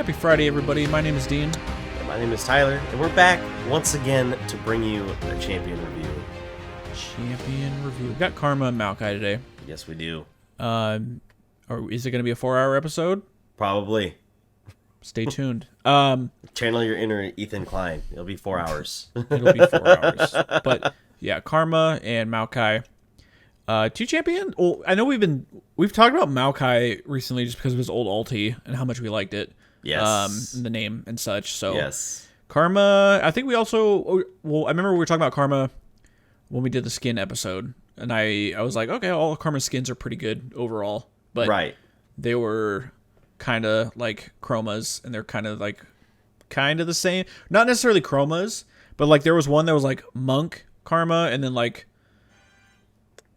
Happy Friday, everybody. My name is Dean. And my name is Tyler, and we're back once again to bring you a champion review. We got Karma and Maokai today. Yes, we do. Or is it going to be a 4-hour episode? Probably. Stay tuned. Channel your inner Ethan Klein. It'll be 4 hours. It'll be 4 hours. But yeah, Karma and Maokai. Two champion. Well, I know we've talked about Maokai recently just because of his old ulti and how much we liked it. Yes. The name and such. So yes. Karma. I think we also. Well, I remember we were talking about Karma when we did the skin episode, and I was like, okay, all Karma skins are pretty good overall, but right. They were kind of like chromas, and they're kind of the same. Not necessarily chromas, but like there was one that was like monk Karma, and then like.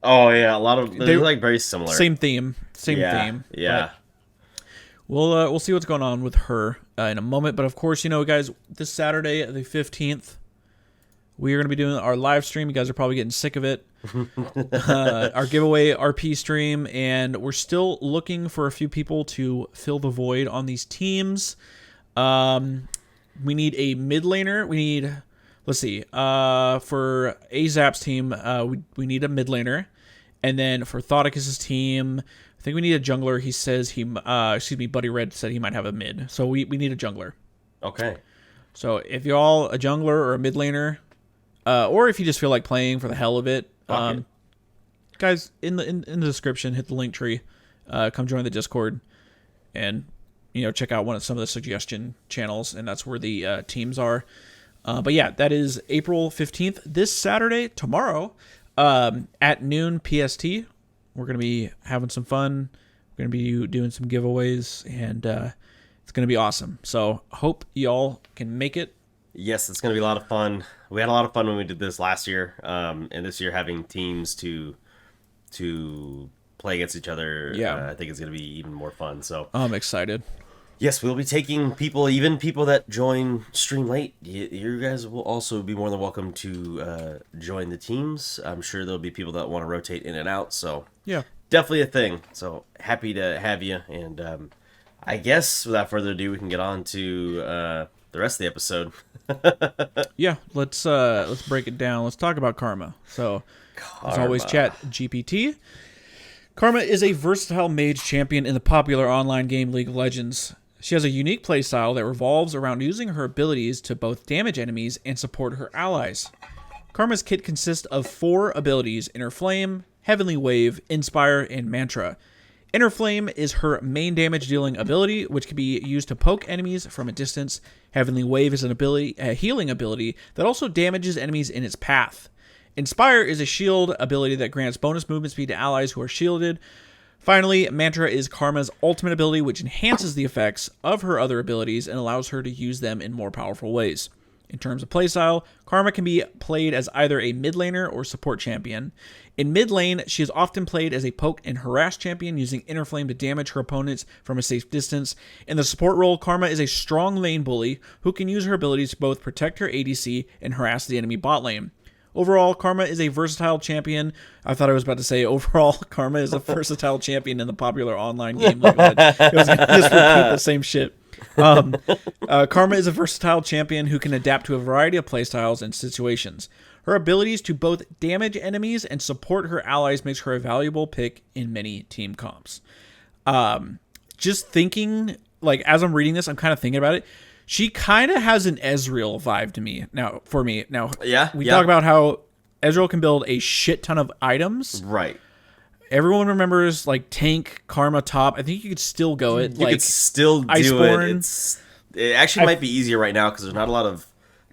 Oh yeah, a lot of they're like very similar. Same theme. Yeah. We'll see what's going on with her in a moment. But of course, guys, this Saturday, the 15th, we are going to be doing our live stream. You guys are probably getting sick of it. Our giveaway RP stream, and we're still looking for a few people to fill the void on these teams. We need a mid laner. We need. Let's see. For AZAP's team, we need a mid laner, and then for Thoticus's team, I think we need a jungler. He says Buddy Red said he might have a mid, so we need a jungler. Okay. So if you're all a jungler or a mid laner, or if you just feel like playing for the hell of it, guys, in the description, hit the link tree, come join the Discord, and check out some of the suggestion channels, and that's where the teams are. But yeah, that is April 15th, this Saturday, tomorrow, at noon PST. We're going to be having some fun. We're going to be doing some giveaways, and it's going to be awesome. So hope y'all can make it. Yes, it's going to be a lot of fun. We had a lot of fun when we did this last year, and this year having teams to play against each other, I think it's going to be even more fun. So I'm excited. Yes, we'll be taking even people that join stream late. You guys will also be more than welcome to join the teams. I'm sure there'll be people that want to rotate in and out. So yeah, definitely a thing. So happy to have you. And I guess without further ado, we can get on to the rest of the episode. Yeah, let's break it down. Let's talk about Karma. So as always, chat GPT. Karma is a versatile mage champion in the popular online game League of Legends. She has a unique playstyle that revolves around using her abilities to both damage enemies and support her allies. Karma's kit consists of 4 abilities: Inner Flame, Heavenly Wave, Inspire, and Mantra. Inner Flame is her main damage-dealing ability, which can be used to poke enemies from a distance. Heavenly Wave is a healing ability that also damages enemies in its path. Inspire is a shield ability that grants bonus movement speed to allies who are shielded. Finally, Mantra is Karma's ultimate ability, which enhances the effects of her other abilities and allows her to use them in more powerful ways. In terms of playstyle, Karma can be played as either a mid laner or support champion. In mid lane, she is often played as a poke and harass champion, using Inner Flame to damage her opponents from a safe distance. In the support role, Karma is a strong lane bully who can use her abilities to both protect her ADC and harass the enemy bot lane. Overall, Karma is a versatile champion. I thought I was about to say overall, Karma is a versatile champion in the popular online game League of Legends. It was going to just repeat the same shit. Karma is a versatile champion who can adapt to a variety of playstyles and situations. Her abilities to both damage enemies and support her allies makes her a valuable pick in many team comps. Just thinking, as I'm reading this, I'm kind of thinking about it. She kind of has an Ezreal vibe to me now. For me now, we talk about how Ezreal can build a shit ton of items. Right. Everyone remembers tank, Karma top. I think you could still go it. You could still do Iceborne. It actually might be easier right now because there's not a lot of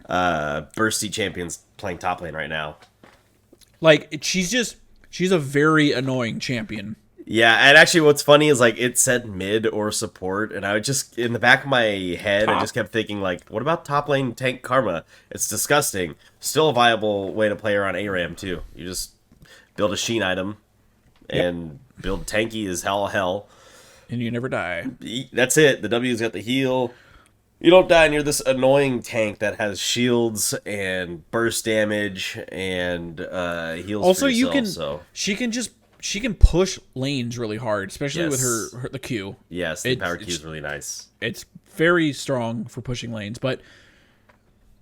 bursty champions playing top lane right now. She's a very annoying champion. Yeah, and actually what's funny is it said mid or support, and I would just, in the back of my head, I just kept thinking what about top lane tank Karma? It's disgusting. Still a viable way to play her on ARAM too. You just build a Sheen item and build tanky as hell. And you never die. That's it. The W's got the heal. You don't die, and you're this annoying tank that has shields and burst damage and heals. Also, for yourself, she can push lanes really hard, especially with her the Q. Yes, the power Q is really nice. It's very strong for pushing lanes. But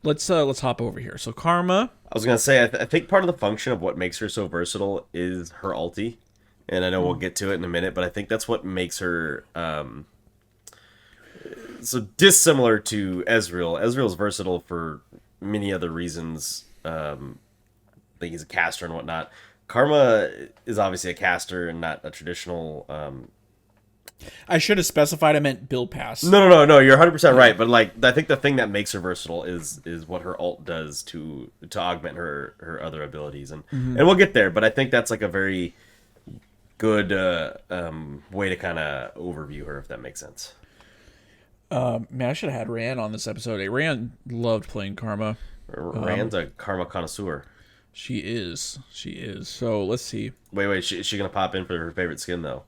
let's hop over here. So Karma. I was gonna say, I think part of the function of what makes her so versatile is her ulti, and I know we'll get to it in a minute, but I think that's what makes her so dissimilar to Ezreal. Ezreal's versatile for many other reasons. I think he's a caster and whatnot. Karma is obviously a caster and not a traditional. I should have specified I meant build pass. No. You're 100% right. But like, I think the thing that makes her versatile is what her ult does to augment her other abilities, and we'll get there. But I think that's like a very good way to kind of overview her, if that makes sense. Man, I should have had Ran on this episode. Ran loved playing Karma. Rand's a Karma connoisseur. She is. So let's see. Wait. Is she gonna pop in for her favorite skin though?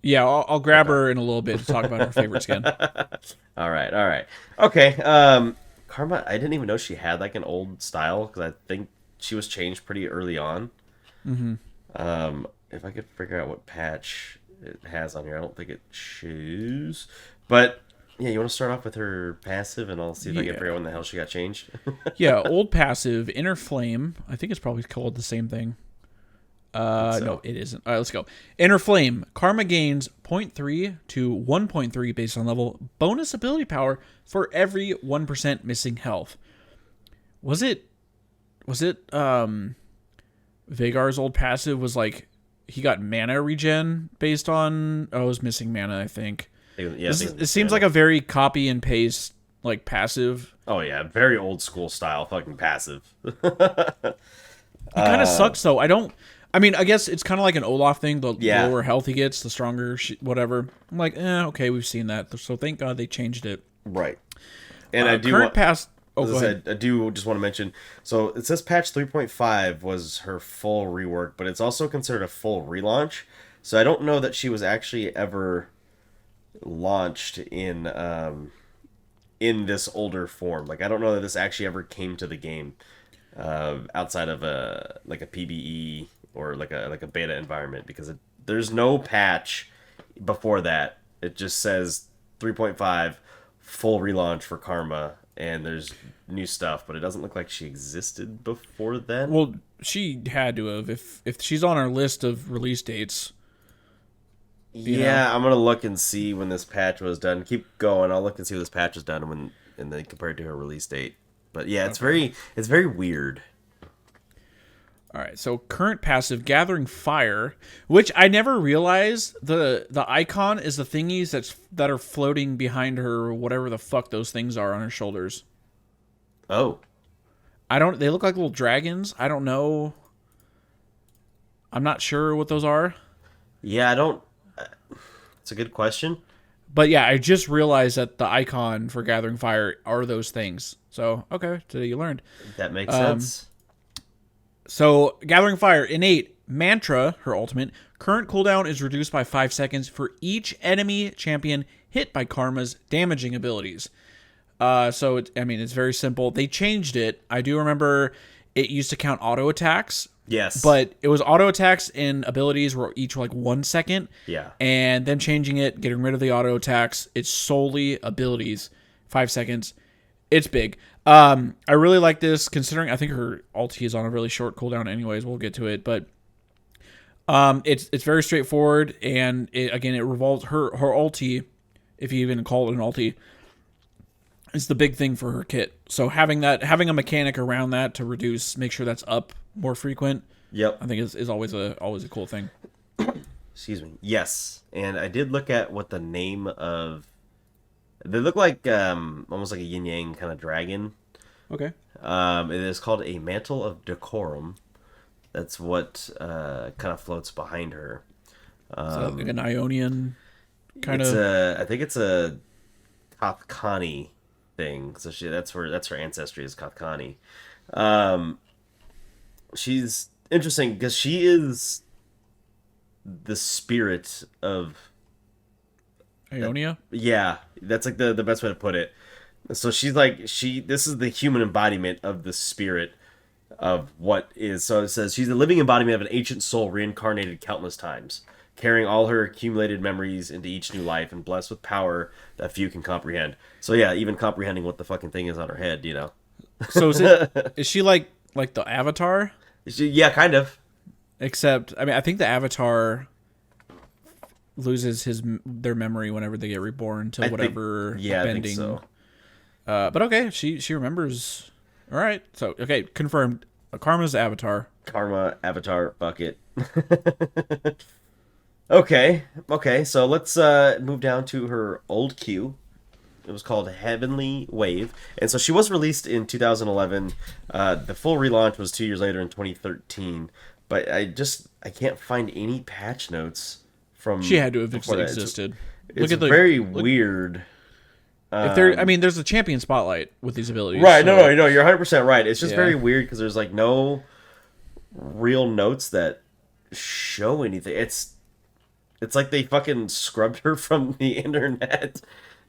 Yeah, I'll grab her in a little bit to talk about her favorite skin. All right. Okay. Karma, I didn't even know she had like an old style because I think she was changed pretty early on. If I could figure out what patch it has on here, I don't think it shows. But yeah, you want to start off with her passive, and I'll see if I can figure out when the hell she got changed. Yeah, old passive, Inner Flame. I think it's probably called the same thing. No, it isn't. All right, let's go. Inner Flame. Karma gains 0.3 to 1.3 based on level. Bonus ability power for every 1% missing health. Was it Vagar's old passive was like he got mana regen based on it was missing mana, I think. Yeah, it seems like a very copy and paste like passive. Oh yeah, very old school style fucking passive. It kind of sucks though. I mean, I guess it's kind of like an Olaf thing. The lower health he gets, the stronger whatever. I'm like, okay, we've seen that. So thank God they changed it. Right. And I do current past. Oh, go ahead. I do just want to mention. So it says patch 3.5 was her full rework, but it's also considered a full relaunch. So I don't know that she was actually ever launched in this older form. Like, I don't know that this actually ever came to the game outside of a PBE or like a beta environment, because there's no patch before that. It just says 3.5 full relaunch for Karma, and there's new stuff, but it doesn't look like she existed before then. Well, she had to have if she's on our list of release dates. Yeah, I'm gonna look and see when this patch was done. Keep going. I'll look and see when this patch was done and then compare it to her release date. But yeah, it's very weird. All right, so current passive, Gathering Fire, which I never realized the icon is the thingies that are floating behind her, whatever the fuck those things are on her shoulders. Oh, they look like little dragons. I don't know. I'm not sure what those are. Yeah, I don't. It's a good question. But yeah, I just realized that the icon for Gathering Fire are those things. So, okay, today you learned. That makes sense. So, Gathering Fire, innate, Mantra, her ultimate, current cooldown is reduced by 5 seconds for each enemy champion hit by Karma's damaging abilities. So, it's very simple. They changed it. I do remember it used to count auto attacks. Yes. But it was auto attacks and abilities were each like 1 second. Yeah. And them changing it, getting rid of the auto attacks, it's solely abilities, 5 seconds. It's big. I really like this, considering I think her ulti is on a really short cooldown anyways. We'll get to it. But it's very straightforward, and it revolves her ulti, if you even call it an ulti, is the big thing for her kit. So having a mechanic around that to make sure that's up more frequent. Yep. I think is always a cool thing. Excuse me. Yes. And I did look at what the name of. They look like almost like a yin yang kind of dragon. Okay. It is called a Mantle of Decorum. That's what kind of floats behind her. So like an Ionian kind of. I think it's a Kothkani thing. So that's her ancestry is Kothkani. She's interesting because she is the spirit of Ionia? Yeah, that's like the best way to put it. So she's like this is the human embodiment of the spirit of what is. So it says she's the living embodiment of an ancient soul reincarnated countless times, carrying all her accumulated memories into each new life and blessed with power that few can comprehend. So yeah, even comprehending what the fucking thing is on her head, you know. So is she like the Avatar? Yeah, kind of. Except, I mean, I think the Avatar loses their memory whenever they get reborn to whatever bending. I think so. But okay, she remembers. All right, so okay, confirmed. Karma's Avatar. Karma, Avatar, bucket. Okay, so let's move down to her old Q. It was called Heavenly Wave, and so she was released in 2011. The full relaunch was 2 years later in 2013, but I can't find any patch notes from. She had to have existed. It's very weird. If there, I mean, there's a champion spotlight with these abilities. Right? So. No, you're 100% right. It's just very weird because there's like no real notes that show anything. It's like they fucking scrubbed her from the internet.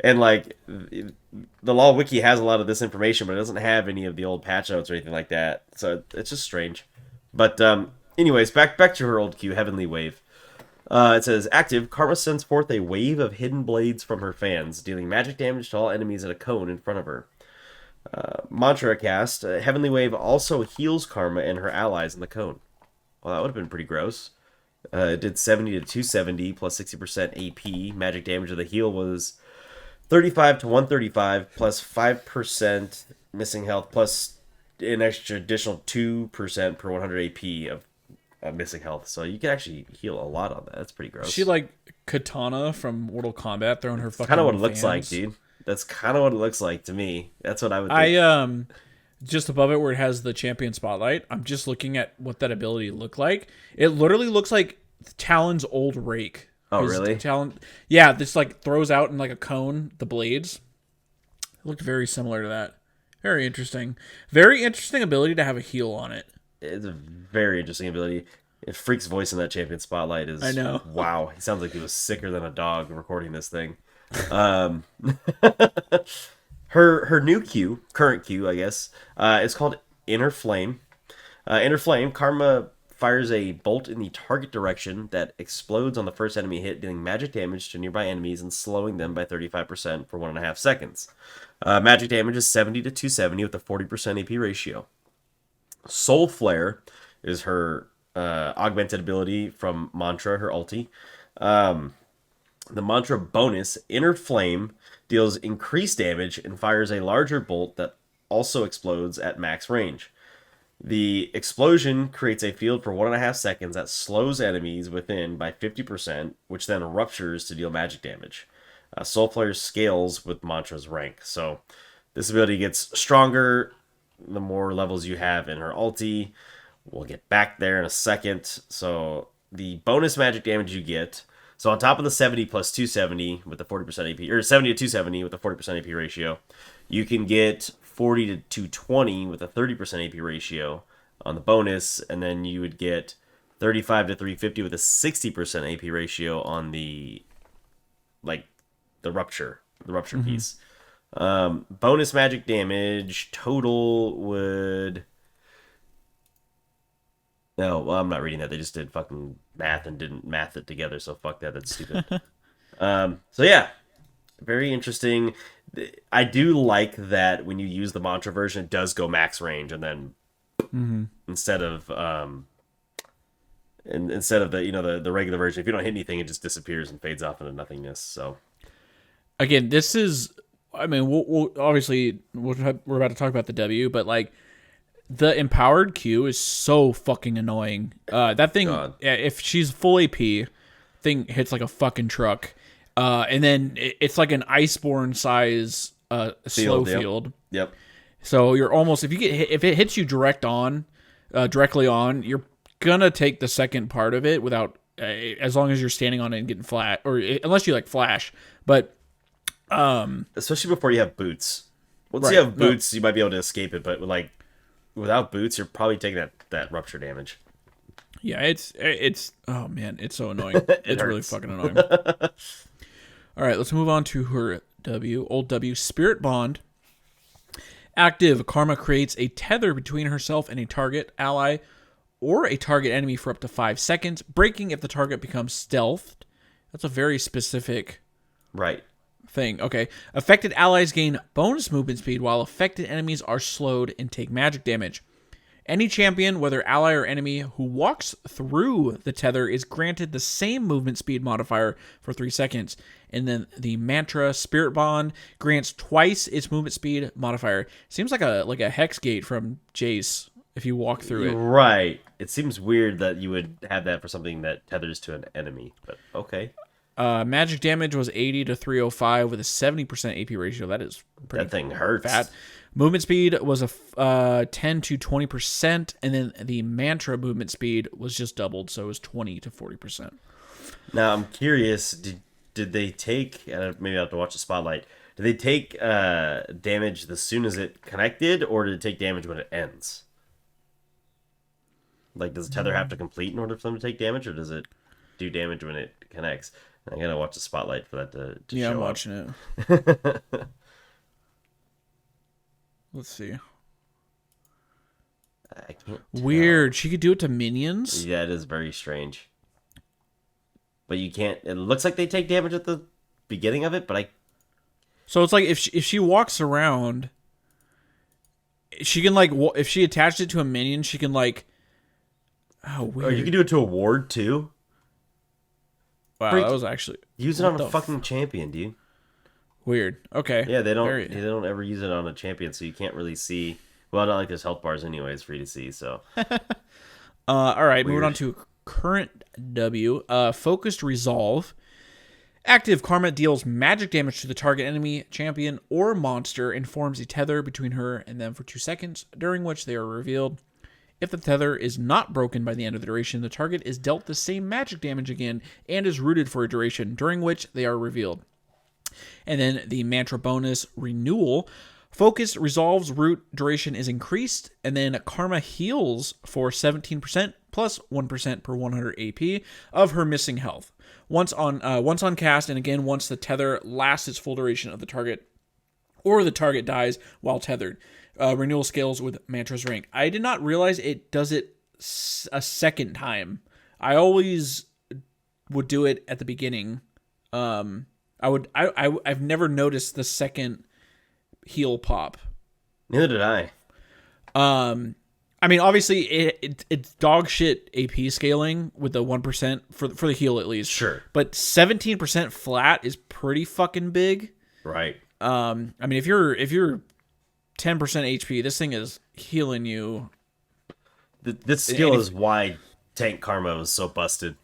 And, like, the Law Wiki has a lot of this information, but it doesn't have any of the old patch notes or anything like that. So it's just strange. But, anyways, back to her old Q, Heavenly Wave. It says, active, Karma sends forth a wave of hidden blades from her fans, dealing magic damage to all enemies in a cone in front of her. Mantra cast, Heavenly Wave also heals Karma and her allies in the cone. Well, that would have been pretty gross. It did 70 to 270 plus 60% AP. Magic damage of the heal was 35 to 135 plus 5% missing health plus an extra additional 2% per 100 AP of missing health. So you can actually heal a lot on that. That's pretty gross. She like Katana from Mortal Kombat throwing her fucking. Kind of what it looks like, dude. That's kind of what it looks like to me. That's what I would think. Just above it where it has the champion spotlight, I'm just looking at what that ability looked like. It literally looks like Talon's old rake. Oh, really? Talon, yeah, this like throws out in like a cone the blades. It looked very similar to that. Very interesting. Very interesting ability to have a heal on it. It's a very interesting ability. Freak's voice in that champion spotlight is. I know. Wow, he sounds like he was sicker than a dog recording this thing. Her new Q, current Q, I guess, is called Inner Flame. Inner Flame, Karma fires a bolt in the target direction that explodes on the first enemy hit, dealing magic damage to nearby enemies and slowing them by 35% for 1.5 seconds. Magic damage is 70 to 270 with a 40% AP ratio. Soul Flare is her augmented ability from Mantra, her ulti. The Mantra bonus, Inner Flame, deals increased damage and fires a larger bolt that also explodes at max range. The explosion creates a field for 1.5 seconds that slows enemies within by 50%, which then ruptures to deal magic damage. Soul Flare scales with Mantra's rank. So this ability gets stronger the more levels you have in her ulti. We'll get back there in a second. So the bonus magic damage you get, so on top of the 70 plus 270 with the 40% AP, or 70 to 270 with the 40% AP ratio, you can get 40 to 220 with a 30% AP ratio on the bonus, and then you would get 35 to 350 with a 60% AP ratio on the rupture piece. Bonus magic damage total would. No, well, I'm not reading that. They just did fucking math and didn't math it together, so fuck that. That's stupid. So yeah, very interesting. I do like that when you use the Mantra version, it does go max range, and then instead of the the regular version, if you don't hit anything, it just disappears and fades off into nothingness. So again, this is. I mean, we'll obviously we're about to talk about the W, but like. The empowered Q is so fucking annoying. That thing, if she's full AP, thing hits like a fucking truck. And then it's like an Iceborne size slow field. Yep. So you're almost if it hits you directly on, you're gonna take the second part of it without as long as you're standing on it and getting flat, or unless you like flash. But especially before you have boots. Once you have boots, you might be able to escape it, but without boots, you're probably taking that rupture damage. Yeah, it's oh man, it's so annoying. It's really fucking annoying. All right, let's move on to her W. Old W, Spirit Bond. Active, Karma creates a tether between herself and a target, ally, or a target enemy for up to 5 seconds. Breaking if the target becomes stealthed. That's a very specific thing. Okay. Affected allies gain bonus movement speed while affected enemies are slowed and take magic damage. Any champion, whether ally or enemy, who walks through the tether is granted the same movement speed modifier for 3 seconds. And then the mantra Spirit Bond grants twice its movement speed modifier. Seems like a hex gate from Jace if you walk through it. Right. It seems weird that you would have that for something that tethers to an enemy, but okay. Magic damage was 80 to 305 with a 70% AP ratio. That is pretty that thing hurts. Fat. Movement speed was a 10 to 20%, and then the mantra movement speed was just doubled, so it was 20 to 40%. Now, I'm curious, did they take, maybe I have to watch the spotlight, did they take damage as soon as it connected, or did it take damage when it ends? Like, does the tether have to complete in order for them to take damage, or does it do damage when it connects? I gotta watch the spotlight for that to show up. I'm watching it. Let's see. I can't Weird. She could do it to minions? Yeah, it is very strange. But you can't... It looks like they take damage at the beginning of it, but So it's like if she walks around, she can like... If she attached it to a minion, she can like... Oh, weird. Or you can do it to a ward, too? Wow, that was actually... Use it on a fucking champion, dude. Weird. Okay. Yeah, they don't ever use it on a champion, so you can't really see. Well, not like there's health bars anyways for you to see. So, all right, moving on to current W. Focused Resolve. Active Karma deals magic damage to the target enemy, champion, or monster and forms a tether between her and them for 2 seconds, during which they are revealed. If the tether is not broken by the end of the duration, the target is dealt the same magic damage again and is rooted for a duration, during which they are revealed. And then the mantra bonus Renewal. Focused Resolve's root duration is increased, and then Karma heals for 17% plus 1% per 100 AP of her missing health. Once on cast, and again once the tether lasts its full duration of the target, or the target dies while tethered. Renewal scales with Mantra's rank. I did not realize it does it a second time. I always would do it at the beginning. I've never noticed the second heal pop. Neither did I. I mean, obviously it's dog shit AP scaling with the 1% for the heal at least. Sure. But 17% flat is pretty fucking big. Right. I mean, if you're 10% HP, this thing is healing you. This skill is why Tank Karma was so busted.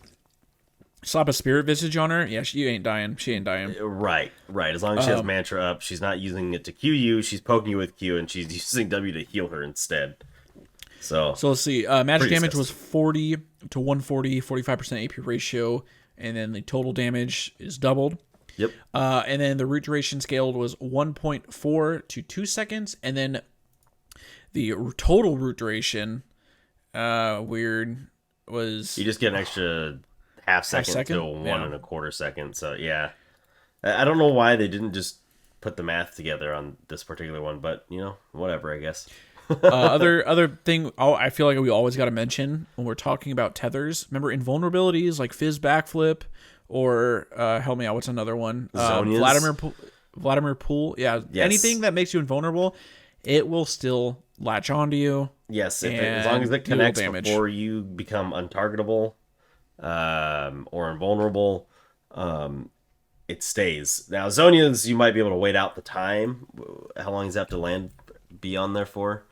Slap a spirit visage on her, yeah, she ain't dying. She ain't dying. Right. As long as she has mantra up, she's not using it to Q you. She's poking you with Q, and she's using W to heal her instead. So let's see. Magic damage was 40 to 140, 45% AP ratio, and then the total damage is doubled. Yep. And then the root duration scaled was 1.4 to 2 seconds, and then the total root duration, was... You just get an extra half second to 1.25 seconds. So, yeah. I don't know why they didn't just put the math together on this particular one, but, whatever, I guess. Other thing I feel like we always got to mention when we're talking about tethers. Remember invulnerabilities like Fizz Backflip or help me out. What's another one? Vladimir Pool. Yeah, yes. Anything that makes you invulnerable, it will still latch onto you. Yes, as long as it connects before you become untargetable or invulnerable, it stays. Now Zonia's, you might be able to wait out the time. How long does that have to land? Be on there for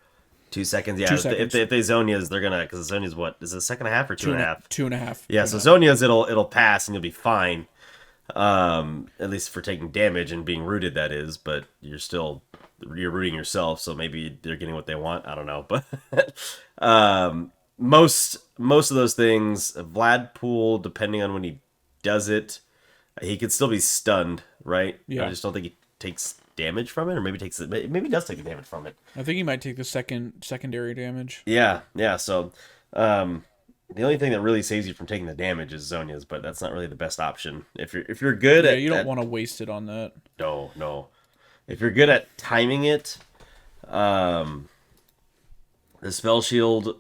2 seconds. Yeah, 2 seconds. If they Zonia's, they're gonna, because Zonia's what is it, a second half or 2.5? 2.5. Yeah, so Zonia's it'll pass and you'll be fine. At least for taking damage and being rooted, that is. But you're rooting yourself, so maybe they're getting what they want. I don't know, but most of those things, Vlad Pool, depending on when he does it, he could still be stunned, right? Yeah. I just don't think he takes damage from it, or maybe he does take damage from it. I think he might take the secondary damage. Yeah. So the only thing that really saves you from taking the damage is Zonia's, but that's not really the best option. If you're good at, you don't want to waste it on that. No. If you're good at timing it, the spell shield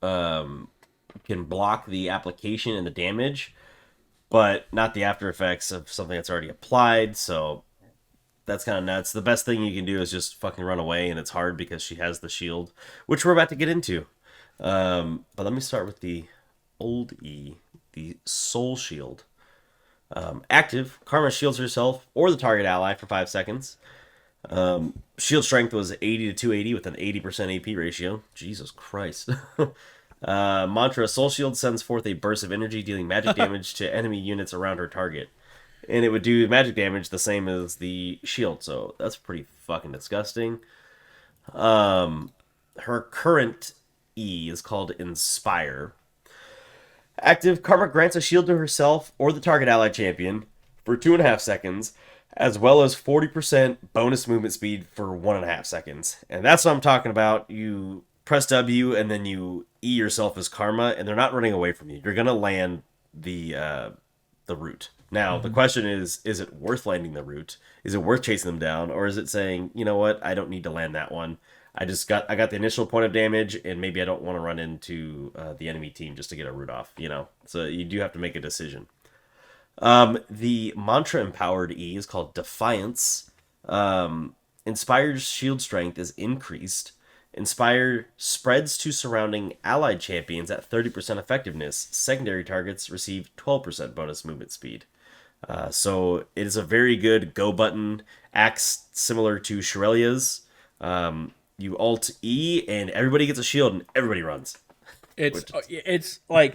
can block the application and the damage, but not the after effects of something that's already applied. So that's kind of nuts. The best thing you can do is just fucking run away, and it's hard because she has the shield, which we're about to get into. But let me start with the old E, the Soul Shield. Active, Karma shields herself or the target ally for 5 seconds. Shield strength was 80 to 280 with an 80% AP ratio. Jesus Christ. Mantra, Soul Shield sends forth a burst of energy, dealing magic damage to enemy units around her target. And it would do magic damage the same as the shield, so that's pretty fucking disgusting. Her current E is called Inspire. Active, Karma grants a shield to herself or the target ally champion for 2.5 seconds, as well as 40% bonus movement speed for 1.5 seconds. And that's what I'm talking about. You press W and then you E yourself as Karma, and they're not running away from you. You're gonna land the root. Now, the question is it worth landing the root? Is it worth chasing them down? Or is it saying, you know what, I don't need to land that one. I got the initial point of damage, and maybe I don't want to run into the enemy team just to get a root off, you know? So you do have to make a decision. The mantra empowered E is called Defiance. Inspire's shield strength is increased. Inspire spreads to surrounding allied champions at 30% effectiveness. Secondary targets receive 12% bonus movement speed. So it is a very good go button. Acts similar to Shirelia's. You alt E and everybody gets a shield and everybody runs. It's like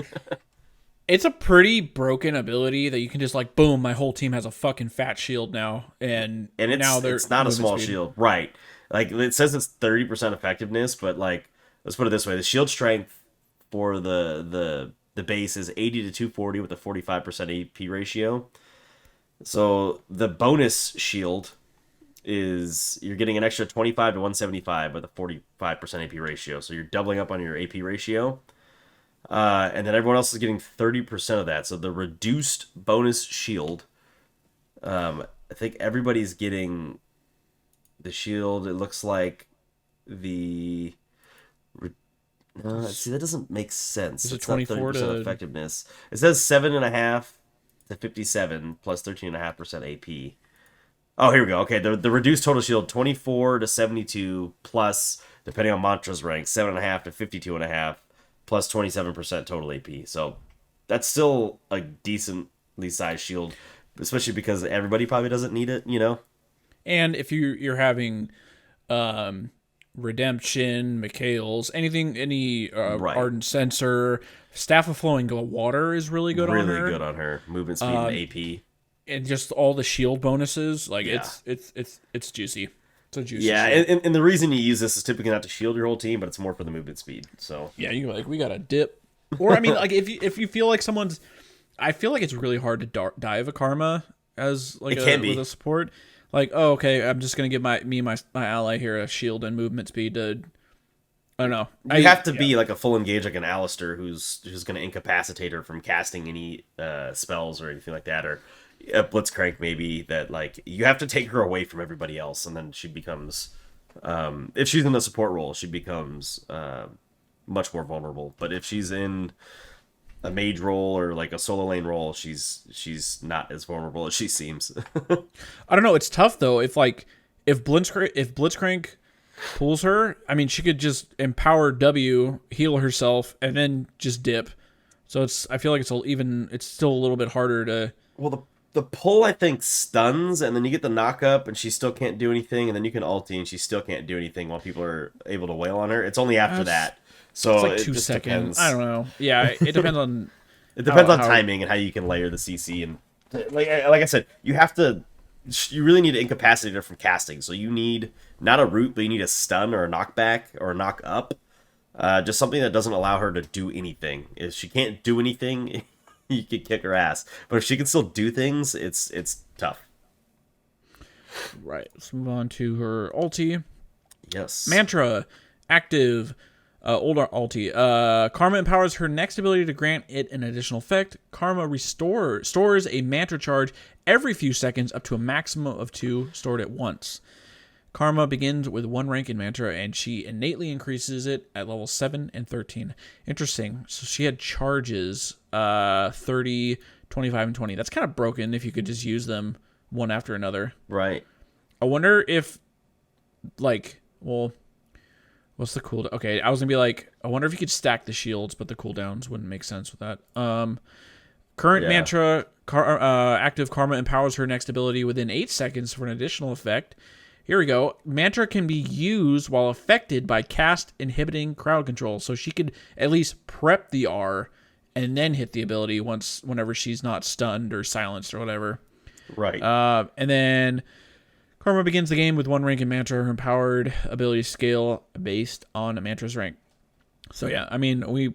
it's a pretty broken ability that you can just like boom, my whole team has a fucking fat shield now, and it's not a small shield, right? Like it says it's 30% effectiveness, but like let's put it this way: the shield strength for the base is 80 to 240 with a 45% AP ratio. So the bonus shield is you're getting an extra 25 to 175 with a 45% AP ratio. So you're doubling up on your AP ratio. And then everyone else is getting 30% of that. So the reduced bonus shield, I think everybody's getting the shield. It looks like see, that doesn't make sense. It's 24 not 30% to effectiveness. It says 7.5 to 57 plus 13.5% AP. Oh, here we go. Okay, the reduced total shield 24 to 72 plus, depending on Mantra's rank, 7.5 to 52.5 plus 27% total AP. So that's still a decently sized shield, especially because everybody probably doesn't need it, you know? And if you're having Redemption, Mikhail's, any Right. Ardent Sensor, Staff of Flowing Water is really good on her. Really good on her. Movement speed and AP. And just all the shield bonuses, like Yeah. it's juicy. It's a juicy. Yeah, shield. and the reason you use this is typically not to shield your whole team, but it's more for the movement speed. So Yeah, you like we got a dip, or I mean, like if you feel like someone's, I feel like it's really hard to dive a Karma as like with a support. Like, oh, okay, I'm just gonna give my ally here a shield and movement speed to. I don't know. You have to be like a full engage, like an Alistair, who's going to incapacitate her from casting any spells or anything like that, or a Blitzcrank maybe. That like you have to take her away from everybody else, and then she becomes, if she's in the support role, she becomes much more vulnerable. But if she's in a mage role or like a solo lane role, she's not as vulnerable as she seems. I don't know. It's tough though. If Blitzcrank pulls her, I mean, she could just empower W, heal herself, and then just dip. So I feel like it's still a little bit harder to. Well, the pull I think stuns, and then you get the knock up, and she still can't do anything, and then you can ulti, and she still can't do anything while people are able to wail on her. It's only after that. So it's like 2 seconds. Depends. I don't know. Yeah, it depends on. It depends on timing and how you can layer the CC, and like I said, you really need to incapacitate her from casting. So you need not a root, but you need a stun or a knockback or a knock up. Just something that doesn't allow her to do anything. If she can't do anything, you can kick her ass. But if she can still do things, it's tough. Right. Let's move on to her ulti. Yes. Mantra, active, older ulti. Karma empowers her next ability to grant it an additional effect. Karma stores a mantra charge every few seconds up to a maximum of 2 stored at once. Karma begins with 1 rank in Mantra, and she innately increases it at level 7 and 13. Interesting. So she had charges 30, 25, and 20. That's kind of broken if you could just use them one after another. Right. I wonder if, like, well, what's the cooldown? Okay, I was going to be like, I wonder if you could stack the shields, but the cooldowns wouldn't make sense with that. Current Mantra active Karma empowers her next ability within 8 seconds for an additional effect. Here we go. Mantra can be used while affected by cast inhibiting crowd control. So she could at least prep the R and then hit the ability whenever she's not stunned or silenced or whatever. Right. And then Karma begins the game with 1 rank in Mantra. Her empowered ability scale based on Mantra's rank. So yeah, I mean,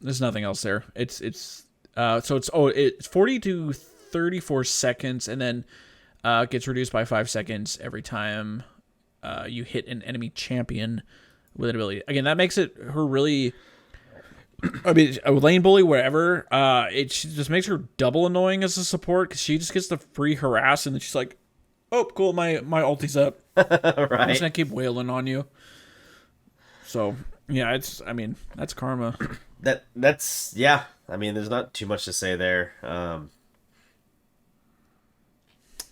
there's nothing else there. It's 40 to 34 seconds, and then gets reduced by 5 seconds every time you hit an enemy champion with an ability. Again, that makes it her really. I mean, a lane bully, wherever. It just makes her double annoying as a support because she just gets to free harass, and then she's like, "Oh, cool, my ulti's up. Right. I'm just gonna keep wailing on you." So yeah, that's Karma. That's yeah. I mean, there's not too much to say there.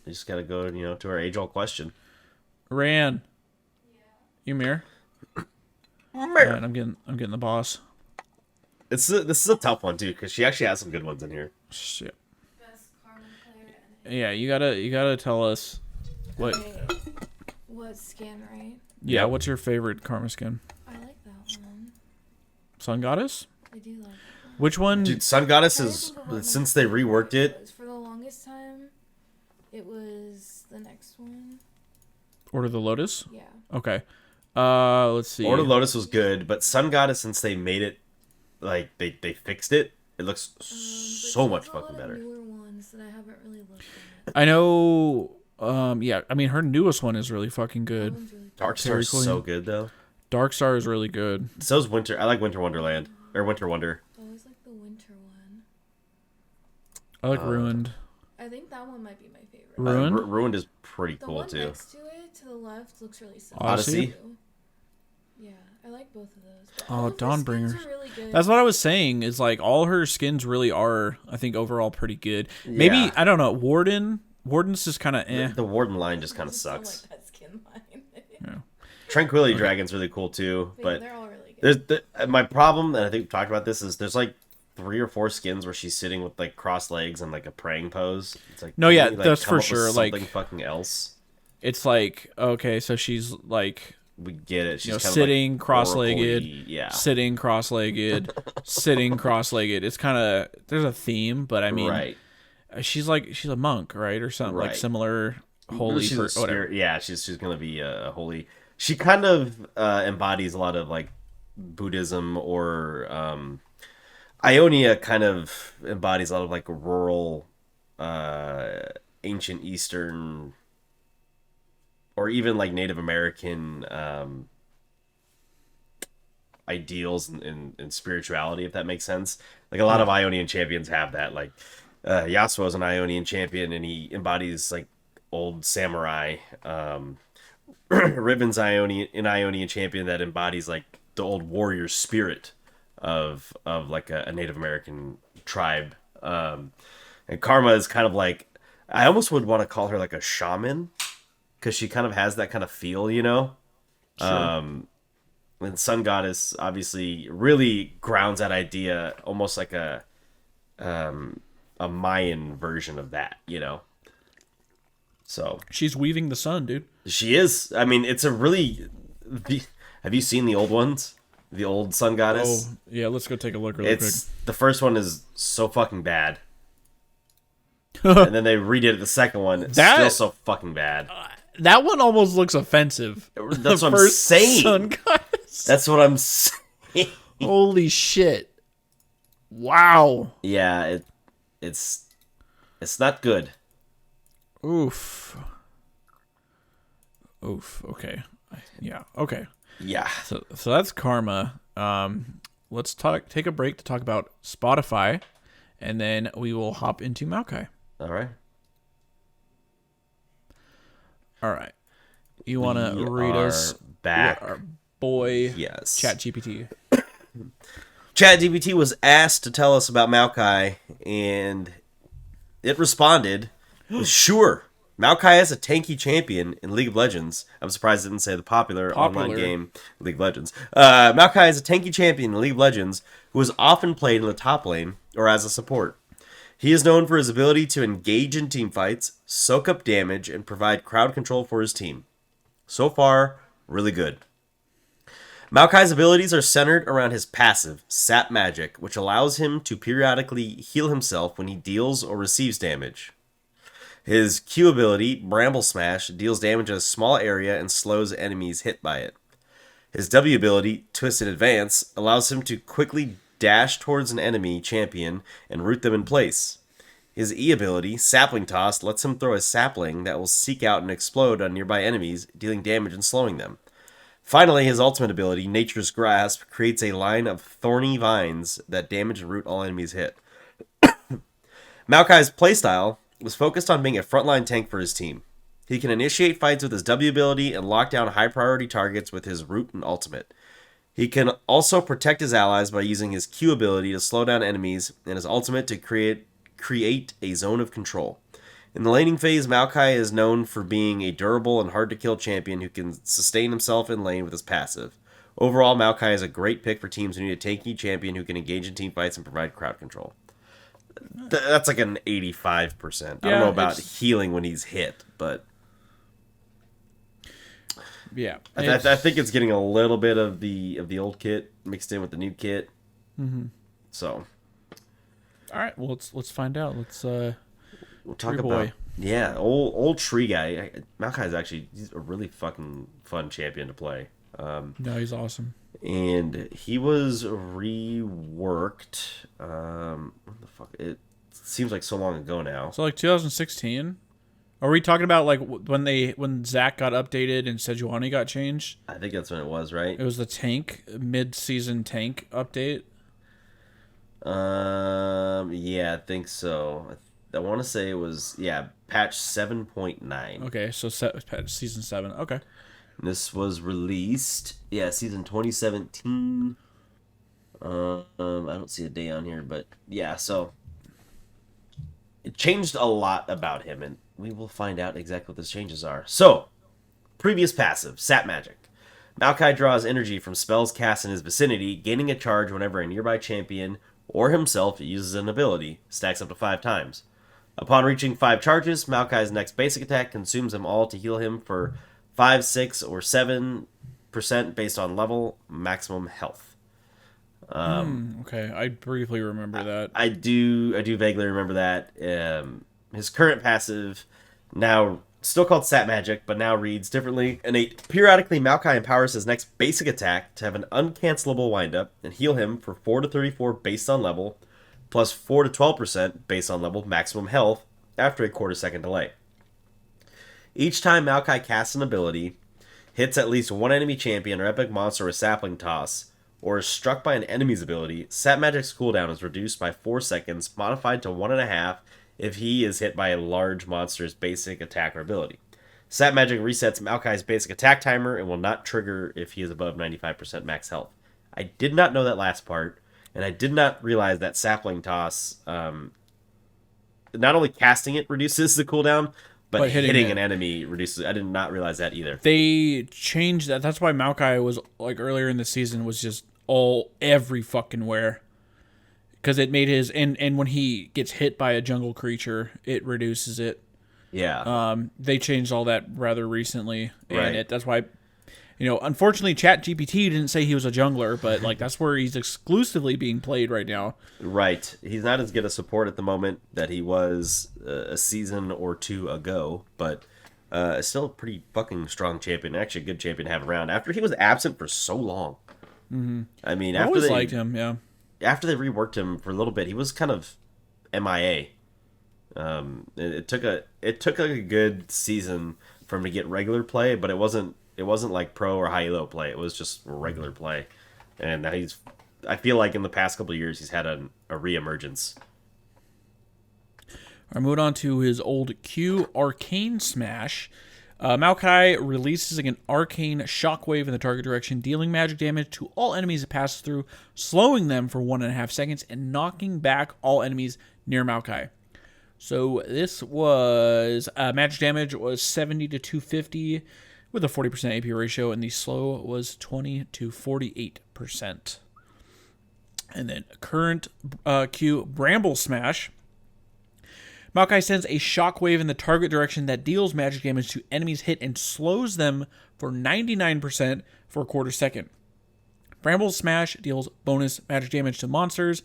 You just gotta go, to our age-old question. Ran. You mirror. Right, I'm getting the boss. This is a tough one too because she actually has some good ones in here. Shit. Best Karma player. Yeah, you gotta tell us what. Okay. What skin, right? Yeah, Yep. what's your favorite Karma skin? I like that one. Sun Goddess. I do like that one. Which one? Dude, Sun Goddess I is, think of what my since they reworked favorite it. was. For the longest time, it was the next one. Order the Lotus. Yeah. Okay. Let's see. Order Lotus was good, but Sun Goddess, since they made it, like they fixed it, it looks But so there's much a lot fucking of better. Newer ones that I haven't really looked at. I know. Yeah. I mean, her newest one is really fucking That good. one's really Dark Star is Very so clean. good though. Dark Star is really good. So's Winter. I like Winter Wonderland or Winter Wonder. I always like the winter one. I like Ruined. I think that one might be my favorite. Ruined? Ruined is pretty The cool one too. next to it, to the left, looks really similar. Odyssey? too. Yeah, I like both of those. But Oh, all of her skins Dawnbringers. are really good. That's what I was saying. Is like all her skins really are, I think, overall pretty good. Maybe Yeah. I don't know. Warden's just kind of eh. The Warden line just kind I of just don't sucks. like that skin line. Tranquility Dragon's really cool too, But yeah, but they're all really good. my problem, and I think we talked about this, is there's like 3 or 4 skins where she's sitting with like crossed legs and like a praying pose. It's like, No, can yeah, we, that's come for up with sure, like- something fucking else. It's like okay, so she's like We get it. She's kind sitting of like cross-legged, oracle-y, yeah, sitting cross-legged, sitting cross-legged. It's kind of there's a theme, but I mean, right. she's a monk, right, or something like Right. similar holy She's for a whatever. spirit. Yeah, she's gonna be a holy. She kind of embodies a lot of like Buddhism or Ionia. Kind of embodies a lot of like rural, ancient Eastern, or even like Native American ideals and spirituality, if that makes sense. Like a lot of Ionian champions have that. Like Yasuo is an Ionian champion, and he embodies like old samurai. Ribbon's an Ionian champion that embodies like the old warrior spirit of like a Native American tribe. And Karma is kind of like, I almost would want to call her like a shaman, because she kind of has that kind of feel, Sure. And Sun Goddess obviously really grounds that idea almost like a Mayan version of that, So She's weaving the sun, dude. she is. I mean, it's a really. Have you seen the old ones? The old Sun Goddess. Oh yeah, let's go take a look really The first one is so fucking bad, and then they redid it. The second one, it's That- still so fucking bad. quick. That one almost looks offensive. That's The what I'm first saying. Sun Goddess. That's what I'm saying. Holy shit! Wow. Yeah, it's not good. Oof. Okay. Yeah. Okay. Yeah. So that's Karma. Let's take a break to talk about Spotify, and then we will hop into Maokai. All right. All right. You want to We read are us back. what our boy Yes. ChatGPT? ChatGPT was asked to tell us about Maokai, and it responded, sure. Maokai is a tanky champion in League of Legends. I'm surprised it didn't say the popular online game League of Legends. Maokai is a tanky champion in League of Legends who is often played in the top lane or as a support. He is known for his ability to engage in teamfights, soak up damage, and provide crowd control for his team. So far, really good. Maokai's abilities are centered around his passive, Sap Magic, which allows him to periodically heal himself when he deals or receives damage. His Q ability, Bramble Smash, deals damage in a small area and slows enemies hit by it. His W ability, Twisted Advance, allows him to quickly dash towards an enemy champion and root them in place. His E ability, Sapling Toss, lets him throw a sapling that will seek out and explode on nearby enemies, dealing damage and slowing them. Finally, his ultimate ability, Nature's Grasp, creates a line of thorny vines that damage and root all enemies hit. Maokai's playstyle was focused on being a frontline tank for his team. He can initiate fights with his W ability and lock down high-priority targets with his root and ultimate. He can also protect his allies by using his Q ability to slow down enemies and his ultimate to create a zone of control. In the laning phase, Maokai is known for being a durable and hard-to-kill champion who can sustain himself in lane with his passive. Overall, Maokai is a great pick for teams who need a tanky champion who can engage in teamfights and provide crowd control. That's like an 85%. I don't know about healing when he's hit, but... Yeah. I think it's getting a little bit of the old kit mixed in with the new kit. Mm-hmm. So... All right, well, let's find out. We'll talk about old tree guy. Maokai he's a really fucking fun champion to play. No, he's awesome. And he was reworked. What the fuck? It seems like so long ago now. So like 2016. Are we talking about like when Zach got updated and Sejuani got changed? I think that's when it was, right? It was the tank mid-season tank update. Yeah, I think so. I want to say it was patch 7.9. Okay, so season 7. Okay. This was released season 2017. I don't see a day on here, but yeah, so it changed a lot about him, and we will find out exactly what those changes are. So, previous passive, Sap Magic. Maokai draws energy from spells cast in his vicinity, gaining a charge whenever a nearby champion or himself uses an ability, stacks up to 5 times. Upon reaching 5 charges, Maokai's next basic attack consumes them all to heal him for 5, 6, or 7% based on level, maximum health. Okay, I briefly remember that. I do vaguely remember that. His current passive, now still called Sap Magic, but now reads differently. Periodically, Maokai empowers his next basic attack to have an uncancelable windup and heal him for 4 to 34 based on level, plus 4 to 12% based on level maximum health after a quarter-second delay. Each time Maokai casts an ability, hits at least one enemy champion or epic monster with Sapling Toss, or is struck by an enemy's ability, Sap Magic's cooldown is reduced by 4 seconds, modified to 1.5 if he is hit by a large monster's basic attack or ability. Sap Magic resets Maokai's basic attack timer and will not trigger if he is above 95% max health. I did not know that last part, and I did not realize that Sapling Toss, not only casting it reduces the cooldown, but hitting an enemy reduces. I did not realize that either. They changed that. That's why Maokai was like earlier in the season was just every fucking where. Because it made his and when he gets hit by a jungle creature, it reduces it. Yeah. They changed all that rather recently, and Right. that's why, unfortunately, ChatGPT didn't say he was a jungler, but like that's where he's exclusively being played right now. Right. He's not as good a support at the moment that he was a season or 2 ago, but still a pretty fucking strong champion. Actually, a good champion to have around after he was absent for so long. Mm-hmm. I mean, I always liked him. Yeah. After they reworked him for a little bit, he was kind of MIA. It took a good season for him to get regular play, but it wasn't like pro or high elo play. It was just regular play, and now I feel like in the past couple of years he's had a reemergence. I moved on to his old Q Arcane Smash. Maokai releases an arcane shockwave in the target direction, dealing magic damage to all enemies it passes through, slowing them for 1.5 seconds, and knocking back all enemies near Maokai. So this was magic damage was 70 to 250 with a 40% AP ratio, and the slow was 20 to 48%. And then current Q, Bramble Smash. Maokai sends a shockwave in the target direction that deals magic damage to enemies hit and slows them for 99% for a quarter second. Bramble Smash deals bonus magic damage to monsters.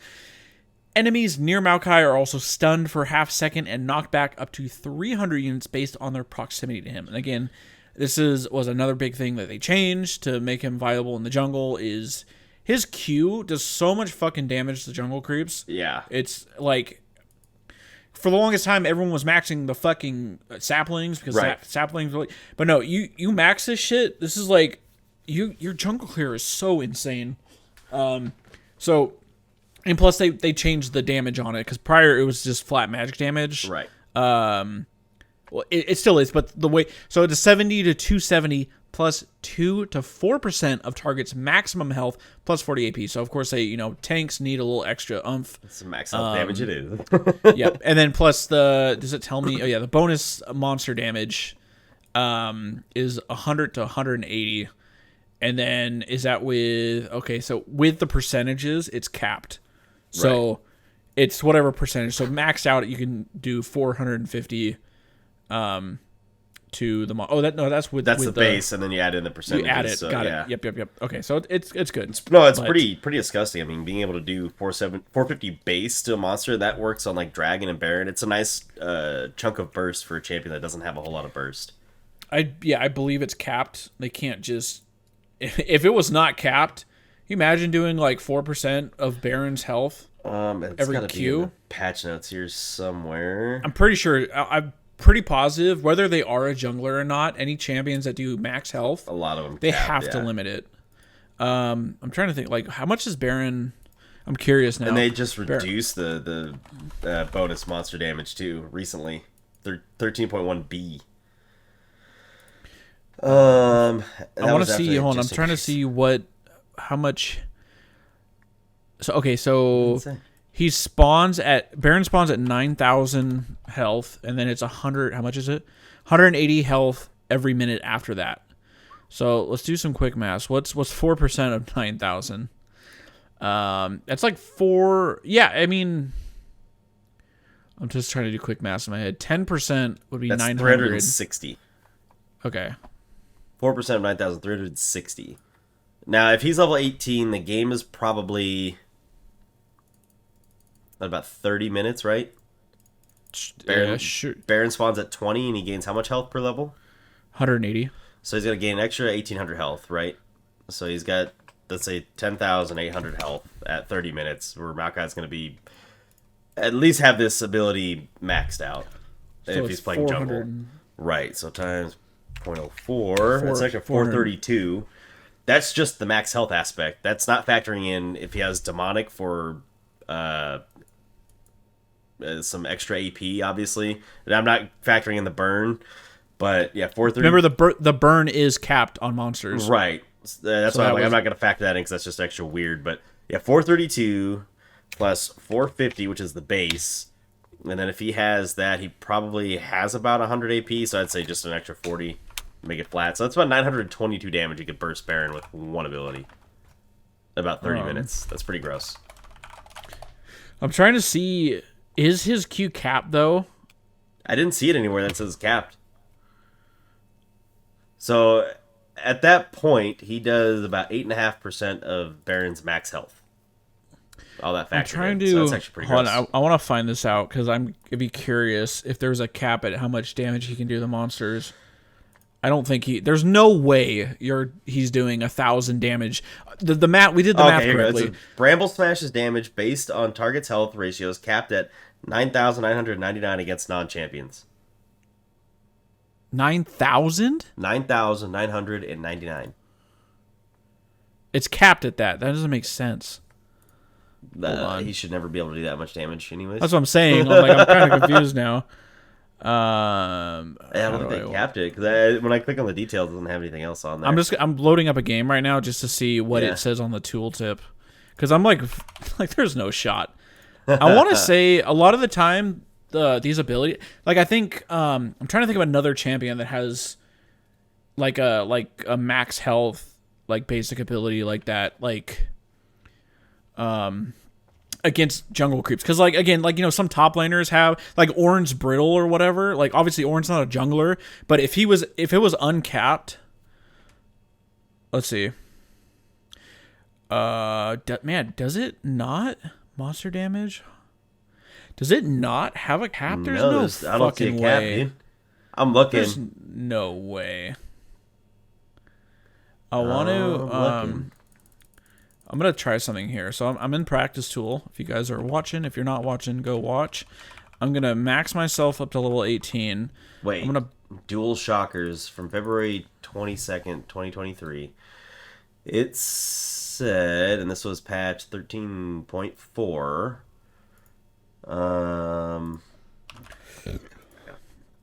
Enemies near Maokai are also stunned for half second and knocked back up to 300 units based on their proximity to him. And again, this was another big thing that they changed to make him viable in the jungle is his Q does so much fucking damage to jungle creeps. Yeah. It's like, for the longest time, everyone was maxing the fucking saplings because saplings really. But no, you max this shit. This is like, your jungle clear is so insane. And plus they changed the damage on it because prior it was just flat magic damage. Right. Well, it still is, but the way so it's 70 to 270 plus 2 to 4% of target's maximum health plus 40 AP. So of course tanks need a little extra oomph. It's max health damage it is. Yep. And then plus does it tell me? Oh yeah, the bonus monster damage is 100 to 180. And then is that so with the percentages, it's capped. So it's whatever percentage. So maxed out you can do 450 to the that's with the base, and then you add in the percentages. You add it, so, got yeah. it. Yep. Okay, so it's good. It's pretty disgusting. I mean, being able to do 450 base to a monster that works on like Dragon and Baron. It's a nice chunk of burst for a champion that doesn't have a whole lot of burst. I believe it's capped. They can't just if it was not capped. Can you imagine doing like 4% of Baron's health it's every gotta Q? be in the patch notes here somewhere. I'm pretty sure. I'm pretty positive whether they are a jungler or not. Any champions that do max health, A lot of them they have to limit it. I'm trying to think like how much is Baron? I'm curious now. And they just reduced the bonus monster damage too recently. 13.1B. I want to see. Hold on, I'm trying to see how much. So he Baron spawns at 9,000 health, and then it's 100. How much is it? 180 health every minute after that. So let's do some quick math. What's 4% of 9,000? That's like 4. Yeah, I mean, I'm just trying to do quick math in my head. 10% would be 900. 360. Okay. 4% of 9,000, 360. Now, if he's level 18, the game is probably about 30 minutes, right? Sure. Baron spawns at 20, and he gains how much health per level? 180. So he's going to gain an extra 1,800 health, right? So he's got, let's say, 10,800 health at 30 minutes, where Maokai's going to be at least have this ability maxed out if he's playing jungle. Right, so times 0.04, that's like a 432. That's just the max health aspect. That's not factoring in if he has demonic for some extra AP, obviously. I'm not factoring in the burn, but yeah, 430. Remember the burn is capped on monsters, right? That's why I'm not going to factor that in because that's just extra weird. But yeah, 432 plus 450, which is the base, and then if he has that, he probably has about 100 AP. So I'd say just an extra 40. Make it flat. So that's about 922 damage you could burst Baron with one ability. About 30 minutes. That's pretty gross. I'm trying to see, is his Q capped though? I didn't see it anywhere that says capped. So at that point, he does about 8.5% of Baron's max health. All that factored in. So that's actually pretty gross. Hold on, I want to find this out because I'd be curious if there's a cap at how much damage he can do to the monsters. I don't think there's no way he's doing 1,000 damage. The math, we did the math correctly. Bramble Smash's damage based on target's health ratios capped at 9,999 against non-champions. 9,000? 9,999. It's capped at that. That doesn't make sense. He should never be able to do that much damage anyways. That's what I'm saying. I'm kind of confused now. I don't think they capped it because when I click on the details, it doesn't have anything else on there. I'm loading up a game right now just to see what it says on the tooltip, because I'm like there's no shot. I want to say a lot of the time these ability, like I think I'm trying to think of another champion that has like a max health, like basic ability like that, like against jungle creeps, because like again, like, you know, some top laners have like Orange Brittle or whatever. Like obviously Orange's not a jungler, but if it was uncapped, let's see. Man, does it not monster damage? Does it not have a cap? There's no I don't see a fucking cap, way. dude. I'm looking. There's no way. I want to. I'm gonna try something here. So I'm in practice tool. If you guys are watching, if you're not watching, go watch. I'm gonna max myself up to level 18. Wait. I'm gonna Dual Shockers from February 22nd, 2023. It said, and this was patch 13.4.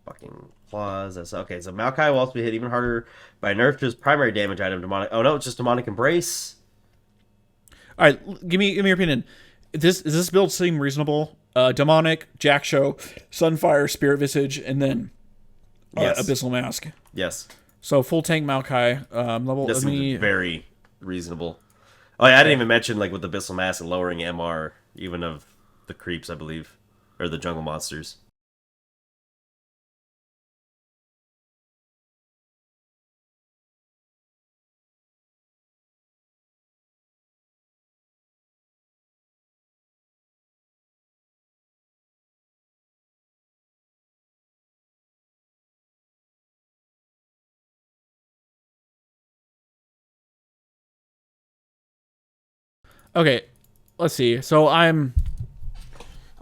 Fucking claws. That's okay. So Maokai will also be hit even harder by a nerf to his primary damage item, demonic. Oh no, it's just demonic embrace. All right, give me your opinion. Does this build seem reasonable? Demonic, Jack Show, Sunfire, Spirit Visage, and then Yes. Abyssal Mask. Yes. So full tank Maokai. Level. This seems very reasonable. Oh yeah, I didn't even mention like with the Abyssal Mask and lowering MR even of the creeps, I believe, or the jungle monsters. Okay, let's see. So I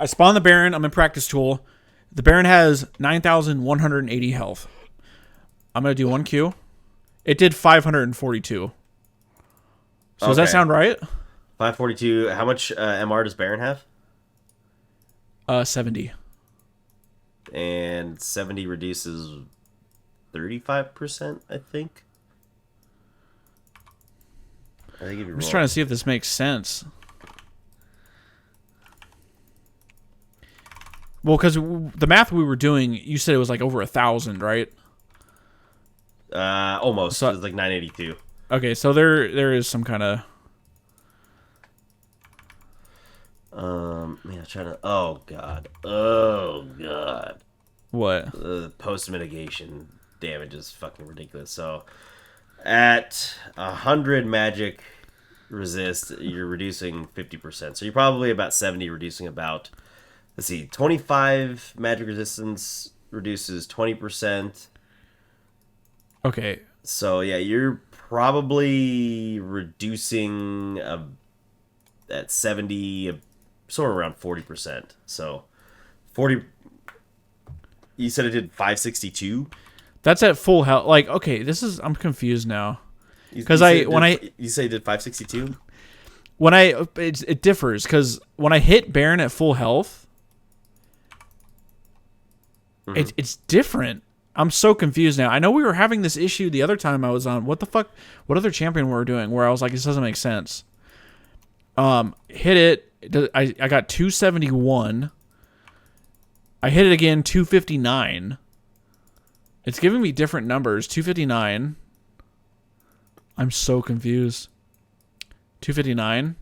spawn the Baron. I'm in practice tool. The Baron has 9,180 health. I'm gonna do 1Q. It did 542. So does that sound right? 542. How much MR does Baron have? 70. And 70 reduces 35%, I think. I think I'm just trying to see if this makes sense. Well, because the math we were doing, you said it was like over 1,000, right? Almost. So, it was like 982. Okay, so there is some kind of. Man, I'm trying to. Oh god. What? The post mitigation damage is fucking ridiculous. So, at 100 magic resist, you're reducing 50%. So you're probably about 70, reducing about. Let's see, 25 magic resistance reduces 20%. Okay. So yeah, you're probably reducing at 70, somewhere around 40%. So 40. You said it did 562. That's at full health. Like, okay, I'm confused now. Because you say it did 562. It differs, because when I hit Baron at full health, it's different. I'm so confused now. I know we were having this issue the other time I was on. What the fuck? What other champion were we doing? Where I was like, this doesn't make sense. Hit it. I got 271. I hit it again, 259. It's giving me different numbers. 259. I'm so confused. 259.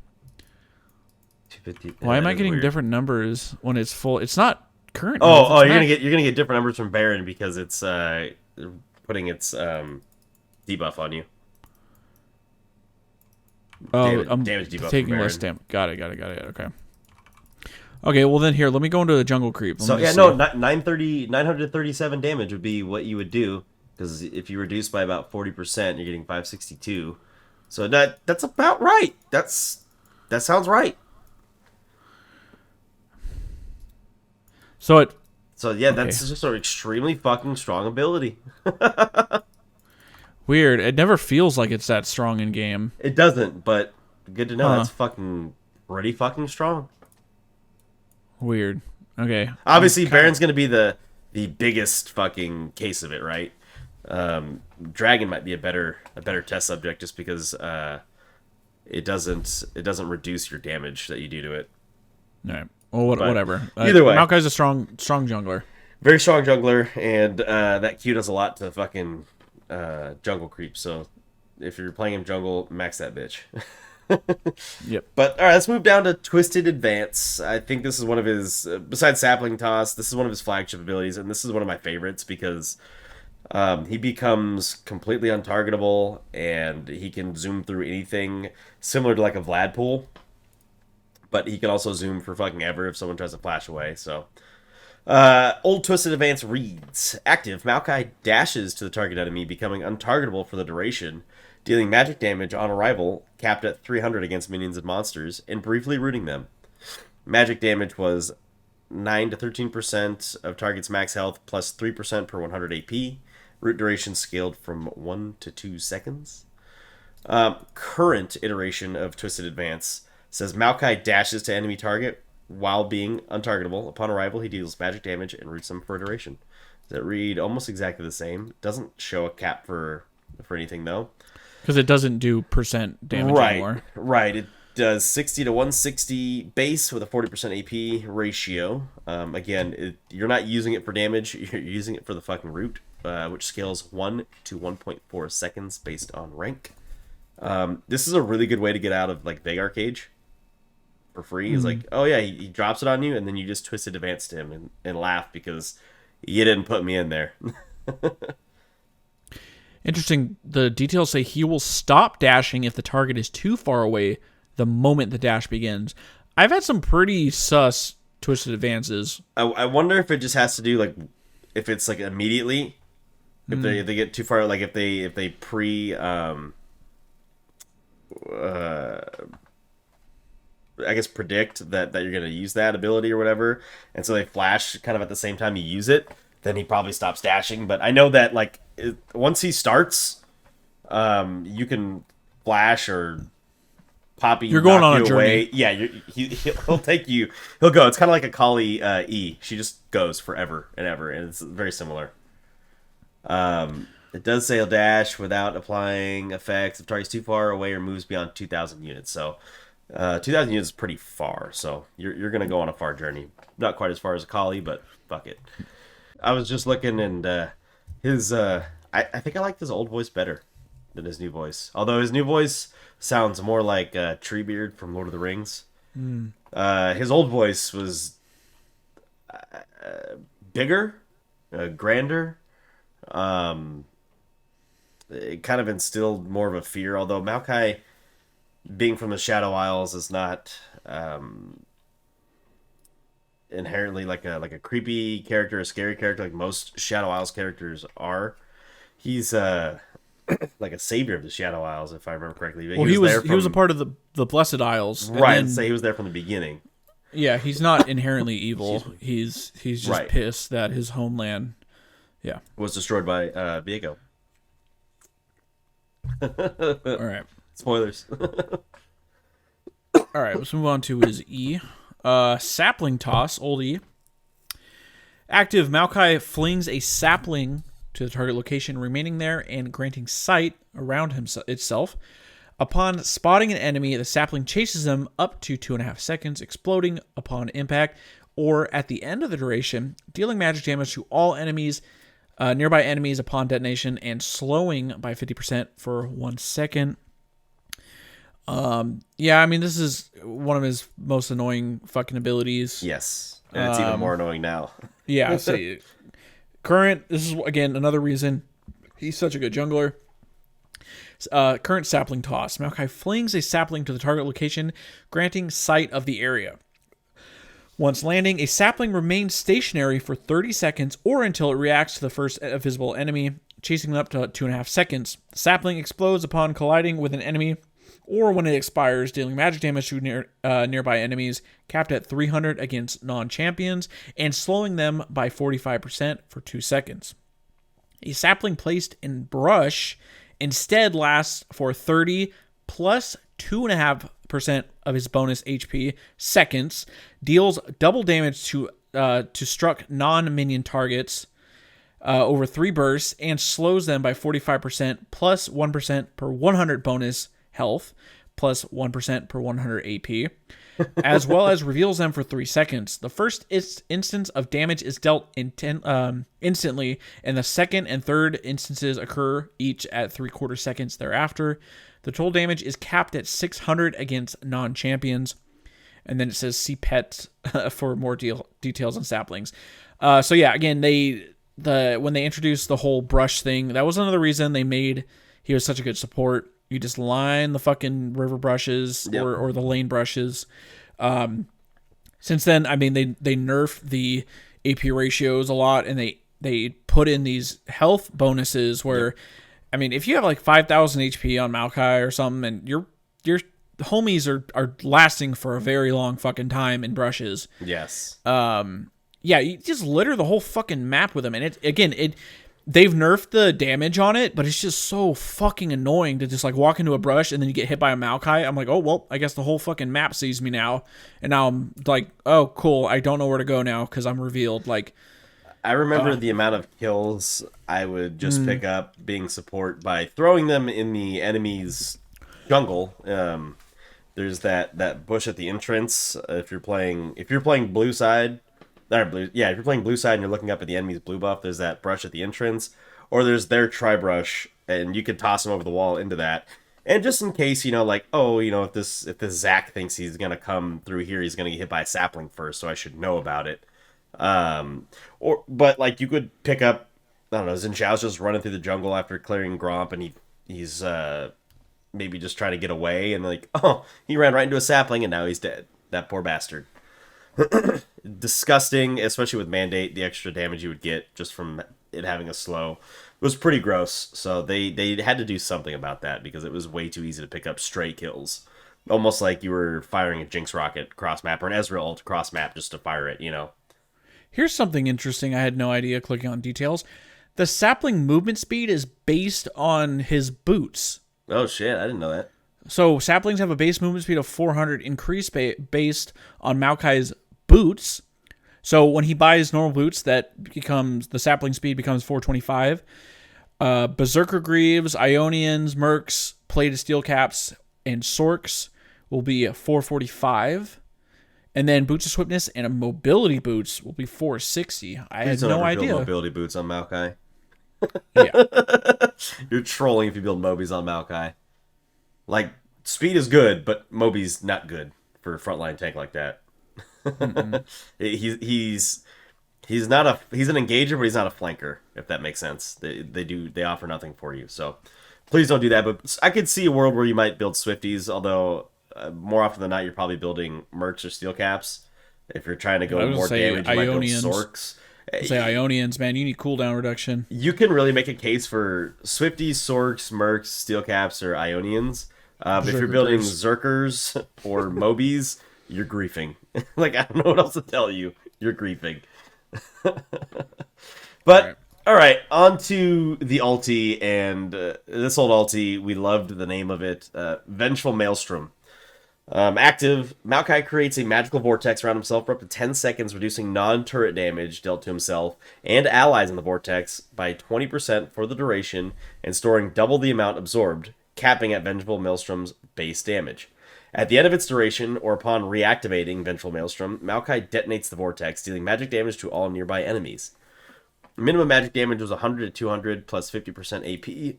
250. Why am I getting different numbers when it's full? It's not current. You're gonna get different numbers from Baron because it's putting its debuff on you. Damage debuff. Taking less damage. Got it. Okay. Okay, well then here, let me go into the jungle creep. 937 damage would be what you would do, because if you reduce by about 40%, you're getting 562. So that's about right. That sounds right. So that's just an extremely fucking strong ability. Weird. It never feels like it's that strong in game. It doesn't, but good to know. That's fucking pretty fucking strong. Weird. Okay. Obviously, Baron's going to be the the biggest fucking case of it, right? Dragon might be a better test subject just because it doesn't reduce your damage that you do to it. All right. Well, whatever. Either way, Maokai's a strong jungler. Very strong jungler, and that Q does a lot to fucking jungle creep. So if you're playing him jungle, max that bitch. Yep. But all right, let's move down to Twisted Advance. I think this is one of his, besides Sapling Toss, this is one of his flagship abilities, and this is one of my favorites because he becomes completely untargetable, and he can zoom through anything, similar to like a Vlad pool. But he can also zoom for fucking ever if someone tries to flash away. So, old Twisted Advance reads: active, Maokai dashes to the target enemy, becoming untargetable for the duration, dealing magic damage on arrival, capped at 300 against minions and monsters, and briefly rooting them. Magic damage was 9 to 13% of target's max health, plus 3% per 100 AP. Root duration scaled from 1 to 2 seconds. Current iteration of Twisted Advance says Maokai dashes to enemy target while being untargetable. Upon arrival, he deals magic damage and roots them for a duration. Does it read almost exactly the same? Doesn't show a cap for anything, though. Because it doesn't do percent damage anymore. Right. It does 60 to 160 base with a 40% AP ratio. Again, you're not using it for damage. You're using it for the fucking root, which scales 1 to 1.4 seconds based on rank. This is a really good way to get out of like Vagar Cage for free. Is like, oh yeah, he drops it on you, and then you just Twisted Advance to him and laugh because you didn't put me in there. Interesting. The details say he will stop dashing if the target is too far away the moment the dash begins. I've had some pretty sus Twisted Advances. I wonder if it just has to do like if it's like immediately if they get too far, like if they pre I guess predict that you're going to use that ability or whatever, and so they flash kind of at the same time you use it, then he probably stops dashing. But I know that like once he starts, you can flash or poppy. You're going on a away. journey. Yeah, he'll take you. He'll go. It's kind of like a Kali E. She just goes forever and ever, and it's very similar. It does say he'll dash without applying effects if target's too far away or moves beyond 2,000 units. So 2,000 units is pretty far. So you're going to go on a far journey. Not quite as far as a Kali, but fuck it. I was just looking, and his... I think I like his old voice better than his new voice. Although his new voice sounds more like Treebeard from Lord of the Rings. His old voice was bigger, grander. It kind of instilled more of a fear, although Maokai, being from the Shadow Isles, is not inherently like a creepy character, a scary character like most Shadow Isles characters are. He's like a savior of the Shadow Isles, if I remember correctly. Well, he was a part of the Blessed Isles, right? And say he was there from the beginning. Yeah, he's not inherently evil. He's just right. Pissed that his homeland, was destroyed by Viego. All right. Spoilers. All right, let's move on to his E. Sapling Toss, old E. Active, Maokai flings a sapling to the target location, remaining there and granting sight around itself. Upon spotting an enemy, the sapling chases them up to 2.5 seconds, exploding upon impact, or at the end of the duration, dealing magic damage to all enemies, nearby enemies upon detonation, and slowing by 50% for 1 second. Yeah, I mean, this is one of his most annoying fucking abilities. Yes, and it's even more annoying now. Yeah, so current, this is, again, another reason he's such a good jungler. Current sapling toss. Maokai flings a sapling to the target location, granting sight of the area. Once landing, a sapling remains stationary for 30 seconds or until it reacts to the first visible enemy, chasing them up to 2.5 seconds. The sapling explodes upon colliding with an enemy or when it expires, dealing magic damage to nearby enemies, capped at 300 against non-champions, and slowing them by 45% for 2 seconds. A sapling placed in brush instead lasts for 30 plus 2.5% of his bonus HP seconds, deals double damage to to struck non-minion targets over 3 bursts and slows them by 45% plus 1% per 100 bonus health plus 1% per 100 AP, as well as reveals them for 3 seconds. The first instance of damage is dealt instantly, and the second and third instances occur each at 3/4 seconds thereafter. The total damage is capped at 600 against non-champions. And then it says see pets for more details on saplings. So yeah, again, when they introduced the whole brush thing, that was another reason they made he was such a good support. You just line the fucking river brushes or the lane brushes. Since then, I mean, they nerfed the AP ratios a lot, and they put in these health bonuses where, I mean, if you have like 5,000 HP on Maokai or something, and your homies are lasting for a very long fucking time in brushes. Yes. Yeah, you just litter the whole fucking map with them, and they've nerfed the damage on it, but it's just so fucking annoying to just like walk into a brush and then you get hit by a Maokai. I'm like, oh well, I guess the whole fucking map sees me now, and now I'm like, oh cool, I don't know where to go now because I'm revealed. Like, I remember the amount of kills I would just pick up being support by throwing them in the enemy's jungle. There's that bush at the entrance. If you're playing blue side, if you're playing blue side and you're looking up at the enemy's blue buff, there's that brush at the entrance, or there's their tri brush, and you could toss them over the wall into that. And just in case, if this Zach thinks he's gonna come through here, he's gonna get hit by a sapling first, so I should know about it. But like you could pick up, I don't know, Xin Zhao's just running through the jungle after clearing Gromp, and he's maybe just trying to get away, and like, oh, he ran right into a sapling, and now he's dead. That poor bastard. Disgusting, especially with Mandate. The extra damage you would get just from it having a slow was pretty gross. So they had to do something about that because it was way too easy to pick up stray kills. Almost like you were firing a Jinx rocket cross map or an Ezreal ult cross map just to fire it, Here's something interesting I had no idea clicking on details. The sapling movement speed is based on his boots. Oh shit, I didn't know that. So saplings have a base movement speed of 400 increased based on Maokai's boots. So when he buys normal boots, the sapling speed becomes 425. Berserker Greaves, Ionians, Mercs, Plated Steel Caps, and Sorks will be 445. And then Boots of Swiftness and Mobility Boots will be 460. I had no idea. Mobility Boots on Maokai. Yeah. You're trolling if you build Mobies on Maokai. Like, speed is good, but Moby's not good for a frontline tank like that. He's an engager, but he's not a flanker, if that makes sense. They offer nothing for you. So please don't do that. But I could see a world where you might build Swifties, although more often than not you're probably building Mercs or Steel Caps. If you're trying to go more damage, you might build Sorks. Say Ionians, man, you need cooldown reduction. You can really make a case for Swifties, Sorks, Mercs, Steel Caps, or Ionians. If you're building Zerkers or Mobies, you're griefing. Like, I don't know what else to tell you. You're griefing. But, alright, on to the ulti, and this old ulti, we loved the name of it, Vengeful Maelstrom. Active, Maokai creates a magical vortex around himself for up to 10 seconds, reducing non-turret damage dealt to himself and allies in the vortex by 20% for the duration, and storing double the amount absorbed, capping at Vengeful Maelstrom's base damage. At the end of its duration, or upon reactivating Vengeful Maelstrom, Maokai detonates the vortex, dealing magic damage to all nearby enemies. Minimum magic damage was 100 to 200 plus 50% AP.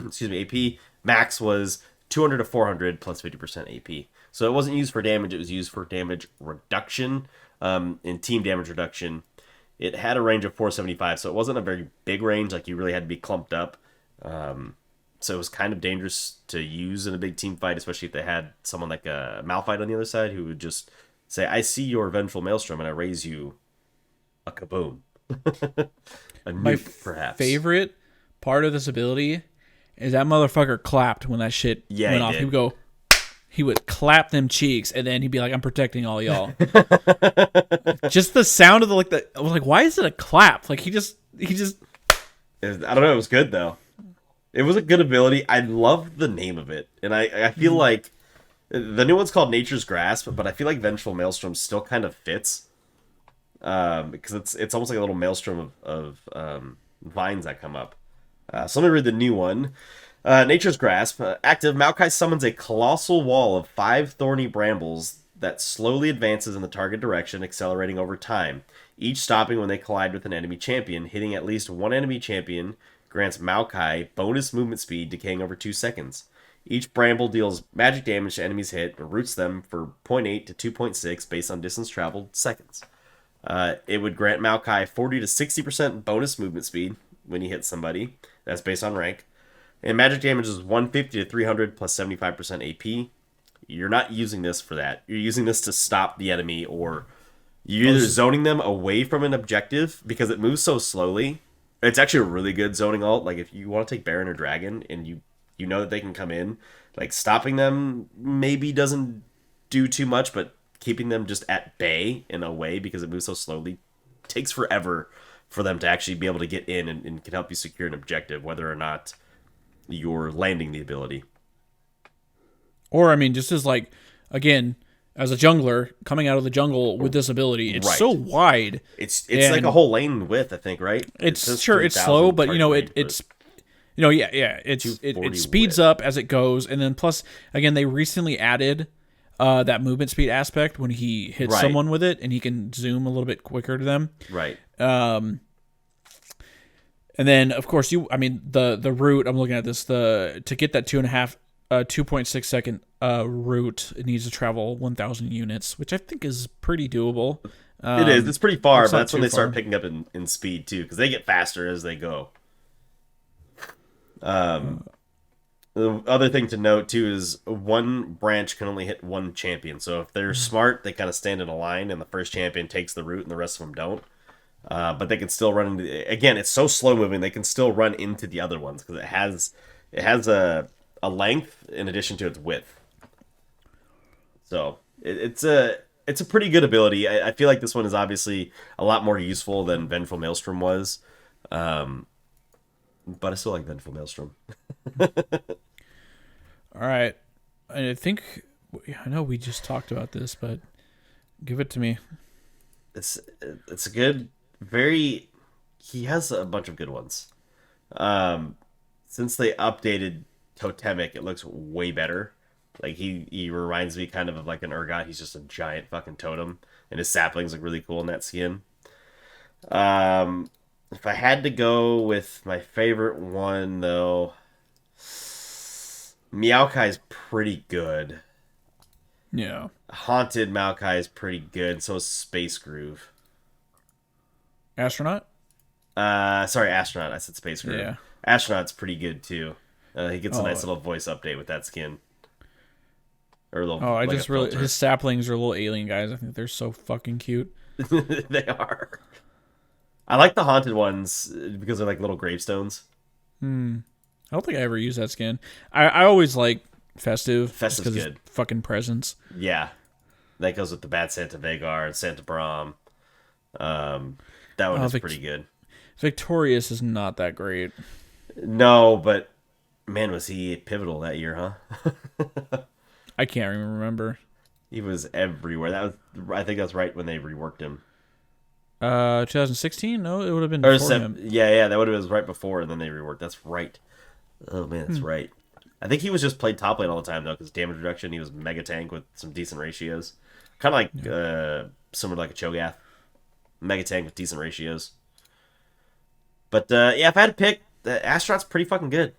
Excuse me, AP. Max was 200 to 400 plus 50% AP. So it wasn't used for damage, it was used for damage reduction, and team damage reduction. It had a range of 475, so it wasn't a very big range, like you really had to be clumped up. So it was kind of dangerous to use in a big team fight, especially if they had someone like a Malphite on the other side who would just say, I see your Vengeful Maelstrom, and I raise you a kaboom. A nuke, perhaps. My favorite part of this ability is that motherfucker clapped when that shit went off. He would clap them cheeks, and then he'd be like, I'm protecting all y'all. Just the sound of I was like, why is it a clap? Like, he just... I don't know, it was good, though. It was a good ability. I love the name of it. And I feel like the new one's called Nature's Grasp, but I feel like Vengeful Maelstrom still kind of fits. because it's almost like a little maelstrom of vines that come up. So let me read the new one. Nature's Grasp. Active, Maokai summons a colossal wall of 5 thorny brambles that slowly advances in the target direction, accelerating over time, each stopping when they collide with an enemy champion. Hitting at least one enemy champion grants Maokai bonus movement speed, decaying over 2 seconds. Each bramble deals magic damage to enemies hit and roots them for 0.8 to 2.6 based on distance traveled seconds. It would grant Maokai 40 to 60% bonus movement speed when he hits somebody. That's based on rank. And magic damage is 150 to 300 plus 75% AP. You're not using this for that. You're using this to stop the enemy, or you're either zoning them away from an objective because it moves so slowly. It's actually a really good zoning ult. Like if you want to take Baron or Dragon and you know that they can come in, like stopping them maybe doesn't do too much, but keeping them just at bay and away because it moves so slowly takes forever for them to actually be able to get in and can help you secure an objective, whether or not you're landing the ability. Or, I mean, just as like, again, as a jungler coming out of the jungle with this ability, it's so wide. It's like a whole lane width, I think, right? It's sure it's slow, but you know it's you know it speeds up as it goes, and then plus again they recently added that movement speed aspect when he hits someone with it, and he can zoom a little bit quicker to them. Right. And then of course the route, I'm looking at this, to get that 2.6 second route, it needs to travel 1,000 units, which I think is pretty doable. It is. It's pretty far, but that's when they start picking up in speed too, because they get faster as they go. The other thing to note too is one branch can only hit one champion. So if they're smart, they kind of stand in a line, and the first champion takes the route, and the rest of them don't. But they can still run into. Again, it's so slow moving. They can still run into the other ones because it has a length in addition to its width. So it's a pretty good ability. I feel like this one is obviously a lot more useful than Vengeful Maelstrom was. But I still like Vengeful Maelstrom. All right. I know we just talked about this, but give it to me. It's a good, he has a bunch of good ones. Since they updated Totemic, it looks way better. Like he reminds me kind of like an Urgot. He's just a giant fucking totem, and his saplings look really cool in that skin. If I had to go with my favorite one, though, Maokai's pretty good. Yeah. Haunted Maokai is pretty good. So is Space Groove. Astronaut? Sorry, Astronaut. I said Space Groove. Yeah. Astronaut's pretty good, too. He gets a nice little voice update with that skin. Or a little, his saplings are little alien guys. I think they're so fucking cute. They are. I like the haunted ones because they're like little gravestones. I don't think I ever used that skin. I always like Festive. Festive's good. Fucking presence. Yeah. That goes with the Bad Santa Vagar and Santa Braum. That one is pretty good. Victorious is not that great. No, but man, was he pivotal that year, huh? I can't even remember. He was everywhere. I think that's right when they reworked him. 2016? No, it would have been before him. Yeah, that would have been right before, and then they reworked. That's right. Oh man, that's right. I think he was just played top lane all the time though, because damage reduction. He was mega tank with some decent ratios, kind of like similar to like a Cho'Gath, mega tank with decent ratios. But yeah, if I had to pick, the Astronaut's pretty fucking good.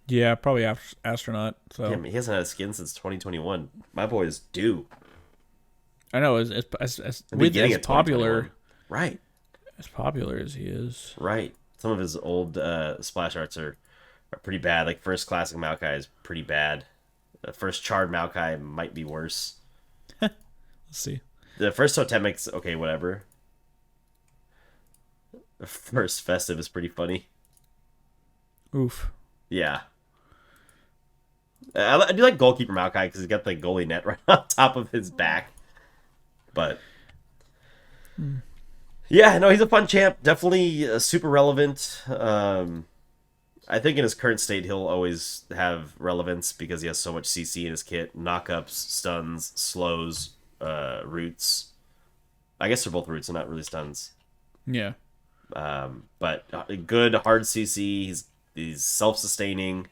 Yeah, probably Astronaut. So he hasn't had a skin since 2021. My boy is due. I know, as popular. Right. As popular as he is. Right. Some of his old splash arts are pretty bad. Like first classic Maokai is pretty bad. The first charred Maokai might be worse. Let's see. The first Totemic's okay, whatever. The first Festive is pretty funny. Oof. Yeah. I do like Goalkeeper Maokai because he's got the goalie net right on top of his back. But... yeah, no, he's a fun champ. Definitely super relevant. I think in his current state, he'll always have relevance because he has so much CC in his kit. Knockups, stuns, slows, roots. I guess they're both roots and not really stuns. Yeah. But good hard CC. He's self-sustaining.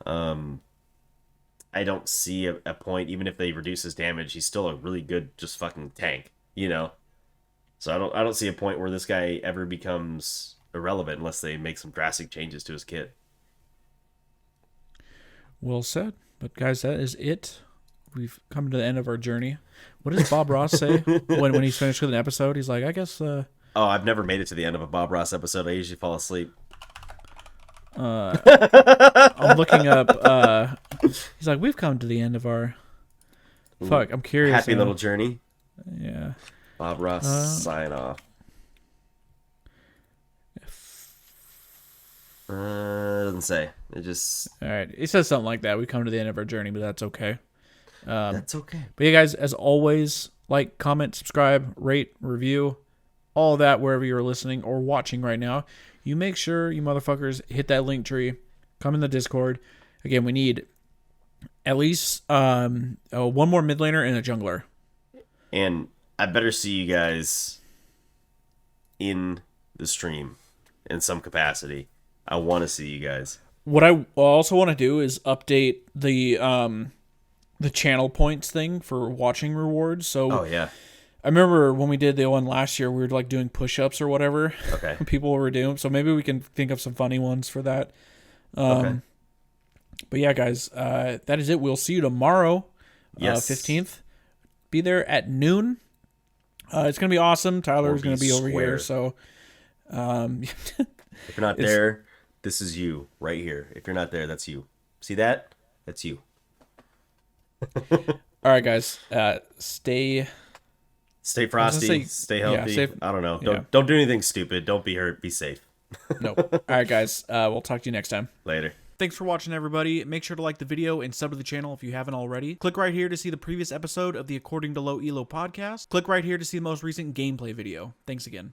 I don't see a point, even if they reduce his damage, he's still a really good just fucking tank, you know? So I don't see a point where this guy ever becomes irrelevant unless they make some drastic changes to his kit. Well said. But guys, that is it. We've come to the end of our journey. What does Bob Ross say when he's finished with an episode? He's like, I guess... Oh, I've never made it to the end of a Bob Ross episode. I usually fall asleep. I'm looking up. He's like, we've come to the end of our. Fuck, I'm curious. Happy little journey. Yeah. Bob Ross sign off. Doesn't say. It just. All right. It says something like that. We come to the end of our journey, but that's okay. That's okay. But yeah, guys, as always, like, comment, subscribe, rate, review, all of that wherever you're listening or watching right now. You make sure you motherfuckers hit that link tree. Come in the Discord. Again, we need at least one more mid laner and a jungler. And I better see you guys in the stream in some capacity. I want to see you guys. What I also want to do is update the channel points thing for watching rewards. So oh yeah, I remember when we did the one last year, we were like doing push-ups or whatever. Okay. People were doing. So maybe we can think of some funny ones for that. Okay. But yeah, guys, that is it. We'll see you tomorrow, Yes. 15th. Be there at noon. It's going to be awesome. Tyler's going to be over here. So if you're not there, this is you right here. If you're not there, that's you. See that? That's you. All right, guys. Stay frosty. Stay healthy. safe. I don't know. Yeah. Don't do anything stupid. Don't be hurt. Be safe. Nope. All right, guys. We'll talk to you next time. Later. Thanks for watching, everybody. Make sure to like the video and sub to the channel if you haven't already. Click right here to see the previous episode of the According to Low Elo podcast. Click right here to see the most recent gameplay video. Thanks again.